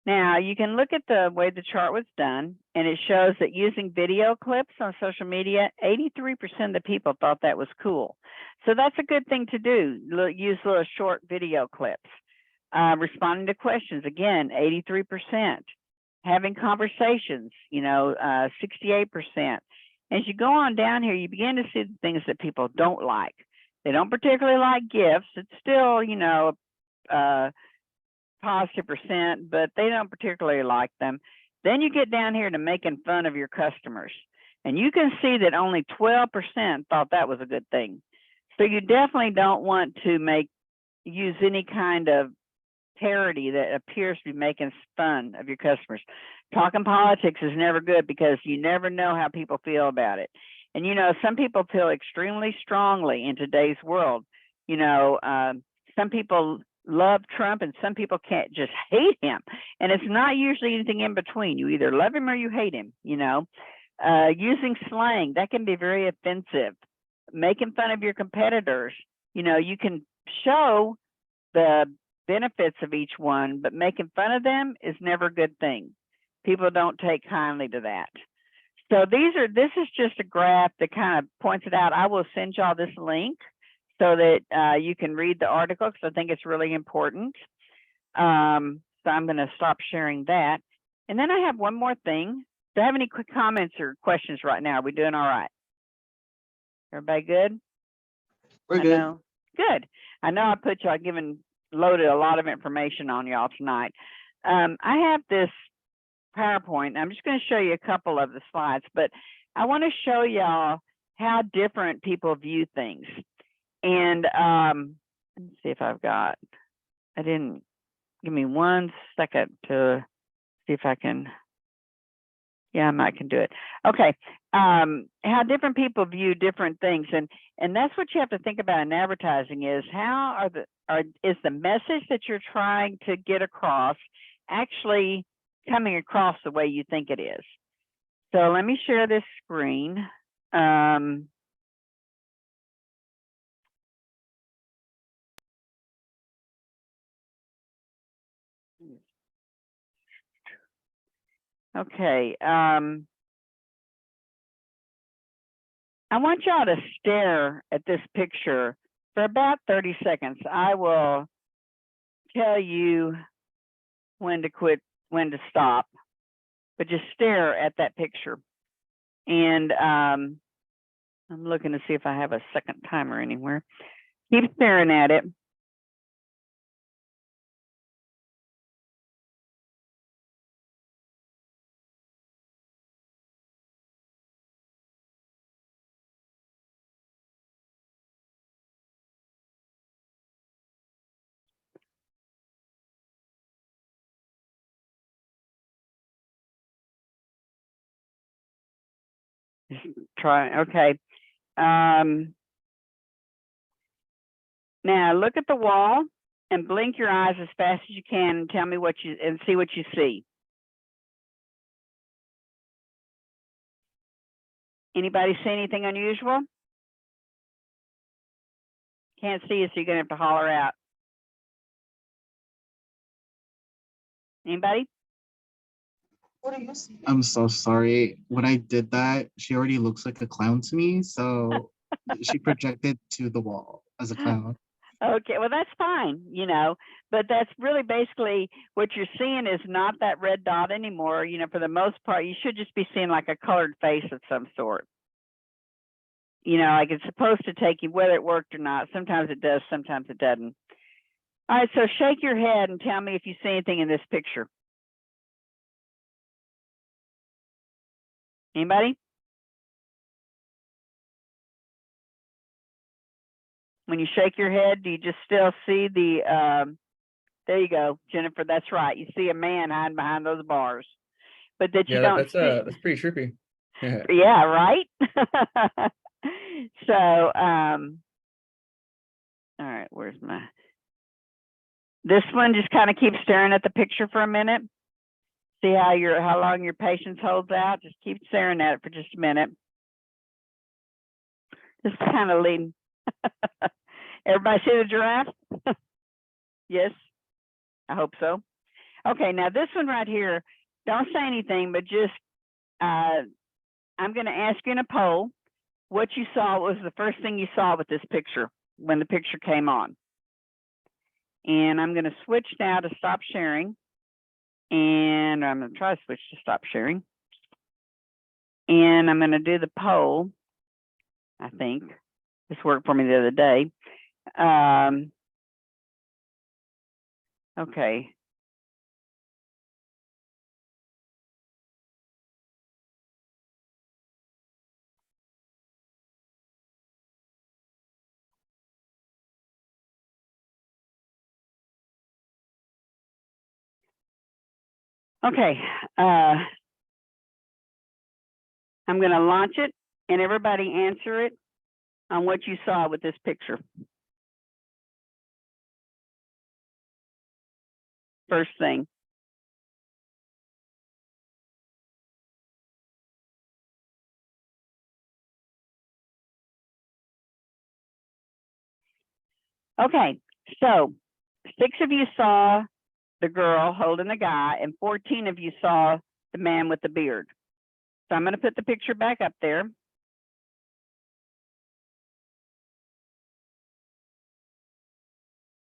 Now, you can look at the way the chart was done, and it shows that using video clips on social media, 83% of the people thought that was cool. So that's a good thing to do, use little short video clips. Responding to questions, again, 83%. Having conversations, 68%. As you go on down here, you begin to see the things that people don't like. They don't particularly like gifts. It's still, positive percent, but they don't particularly like them. Then you get down here to making fun of your customers. And you can see that only 12% thought that was a good thing. So you definitely don't want to use any kind of parody that appears to be making fun of your customers. Talking politics is never good because you never know how people feel about it. And some people feel extremely strongly in today's world. Some people love Trump and some people can't just hate him. And it's not usually anything in between. You either love him or you hate him, Using slang, that can be very offensive. Making fun of your competitors, you can show the benefits of each one, but making fun of them is never a good thing. People don't take kindly to that. So this is just a graph that kind of points it out. I will send y'all this link so that you can read the article because I think it's really important. So I'm going to stop sharing that. And then I have one more thing. Do you have any quick comments or questions right now? Are we doing all right? Everybody good? We're good. Good. I know I put y'all loaded a lot of information on y'all tonight. I have this PowerPoint. I'm just going to show you a couple of the slides, but I want to show y'all how different people view things. And let me see if give me 1 second to see if I can. Yeah, I can do it. Okay. How different people view different things. And that's what you have to think about in advertising is is the message that you're trying to get across actually coming across the way you think it is. So let me share this screen. Um, okay. I want y'all to stare at this picture for about 30 seconds. I will tell you when to quit, when to stop, but just stare at that picture. And I'm looking to see if I have a second timer anywhere. Keep staring at it. Try, okay. Now look at the wall and blink your eyes as fast as you can and tell me what you, and see what you see. Anybody see anything unusual? Can't see you, so you're gonna have to holler out. Anybody? I'm so sorry. When I did that, she already looks like a clown to me, so she projected to the wall as a clown. Okay, well, that's fine, you know, but that's really basically what you're seeing is not that red dot anymore. You know, for the most part, you should just be seeing like a colored face of some sort. You know, like it's supposed to take you, whether it worked or not. Sometimes it does, sometimes it doesn't. All right, so shake your head and tell me if you see anything in this picture. Anybody? When you shake your head, do you just still see the, there you go, Jennifer, that's right. You see a man hiding behind those bars, but that you don't see. That's pretty trippy. Yeah, right? So, all right, where's my, this one, just kind of keep staring at the picture for a minute. See how long your patience holds out. Just keep staring at it for just a minute. Just kind of lean. Everybody see the giraffe? Yes, I hope so. Okay, now this one right here, don't say anything, but just, I'm going to ask you in a poll what you saw was the first thing you saw with this picture when the picture came on. And I'm going to switch now to stop sharing. And I'm going to try to switch to stop sharing. And I'm going to do the poll. I think this worked for me the other day. Okay. Okay. I'm going to launch it and everybody answer it on what you saw with this picture. First thing. Okay, so 6 of you saw the girl holding the guy and 14 of you saw the man with the beard. So I'm going to put the picture back up there.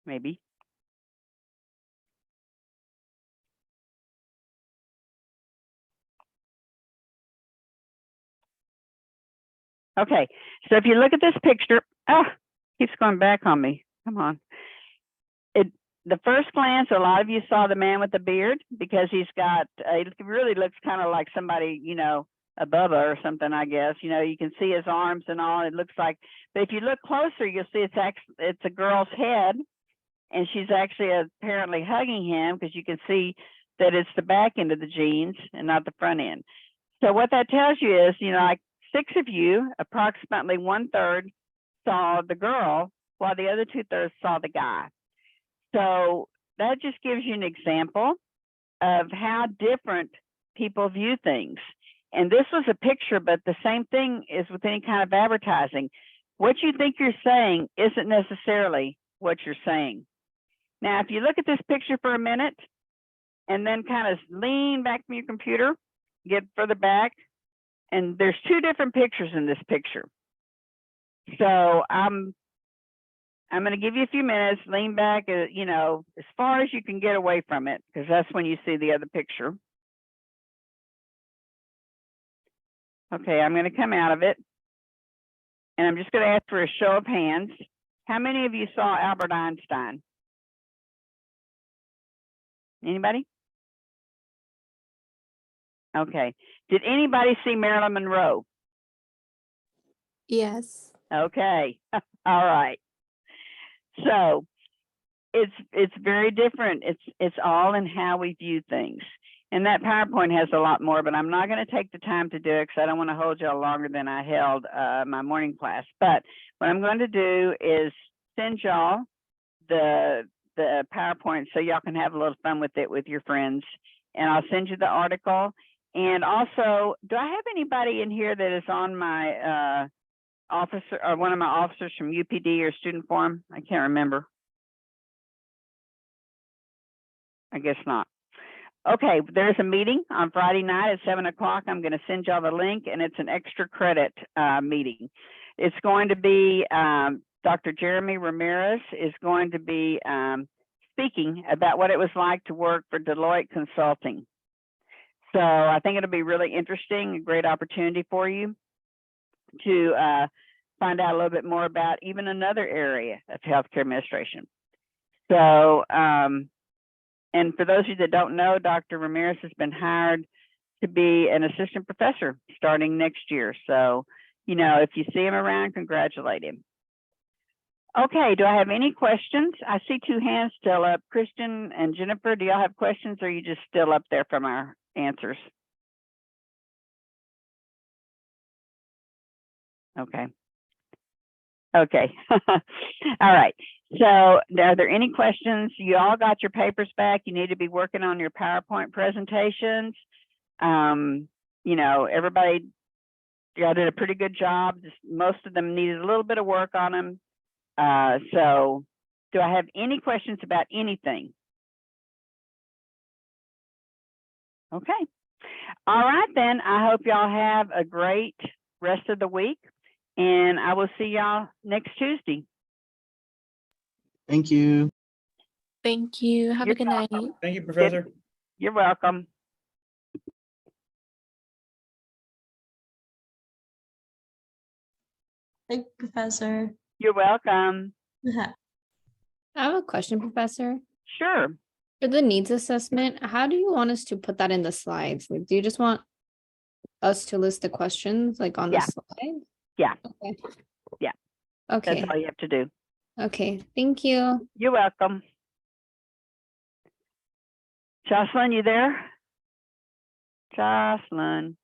Maybe. Okay, so if you look at this picture, keeps going back on me. Come on. The first glance, a lot of you saw the man with the beard because he's got, it really looks kind of like somebody, you know, a Bubba or something, I guess. You know, you can see his arms and all. It looks like, but if you look closer, you'll see it's a girl's head, and she's actually apparently hugging him because you can see that it's the back end of the jeans and not the front end. So what that tells you is, you know, like 6 of you, approximately 1/3 saw the girl, while the other 2/3 saw the guy. So that just gives you an example of how different people view things. And this was a picture, but the same thing is with any kind of advertising. What you think you're saying isn't necessarily what you're saying. Now, if you look at this picture for a minute and then kind of lean back from your computer, get further back, and there's two different pictures in this picture. So I'm going to give you a few minutes, lean back, you know, as far as you can get away from it, because that's when you see the other picture. Okay, I'm going to come out of it. And I'm just going to ask for a show of hands. How many of you saw Albert Einstein? Anybody? Okay. Did anybody see Marilyn Monroe? Yes. Okay. All right. So it's very different. It's all in how we view things. And that PowerPoint has a lot more, but I'm not going to take the time to do it because I don't want to hold y'all longer than I held my morning class. But what I'm going to do is send y'all the PowerPoint so y'all can have a little fun with it with your friends. And I'll send you the article. And also, do I have anybody in here that is on my officer or one of my officers from UPD or Student Forum? I can't remember. I guess not. Okay, there's a meeting on Friday night at 7 o'clock. I'm going to send y'all the link, and it's an extra credit meeting. It's going to be Dr. Jeremy Ramirez is going to be speaking about what it was like to work for Deloitte Consulting. So I think it'll be really interesting, a great opportunity for you to find out a little bit more about even another area of healthcare administration. So, and for those of you that don't know, Dr. Ramirez has been hired to be an assistant professor starting next year. So, you know, if you see him around, congratulate him. Okay, do I have any questions? I see two hands still up. Christian and Jennifer, do y'all have questions, or are you just still up there from our answers? Okay. Okay. All right. So are there any questions? You all got your papers back. You need to be working on your PowerPoint presentations. You know, everybody, y'all did a pretty good job. Just, most of them needed a little bit of work on them. So do I have any questions about anything? Okay. All right, then. I hope y'all have a great rest of the week, and I will see y'all next Tuesday. Thank you. Thank you. Have a good night. Thank you, Professor. You're welcome. Thank you, Professor. You're welcome. I have a question, Professor. Sure. For the needs assessment, how do you want us to put that in the slides? Like, do you just want us to list the questions like on the slide? Yeah. Okay. Yeah. Okay. That's all you have to do. Okay. Thank you. You're welcome. Jocelyn, you there? Jocelyn.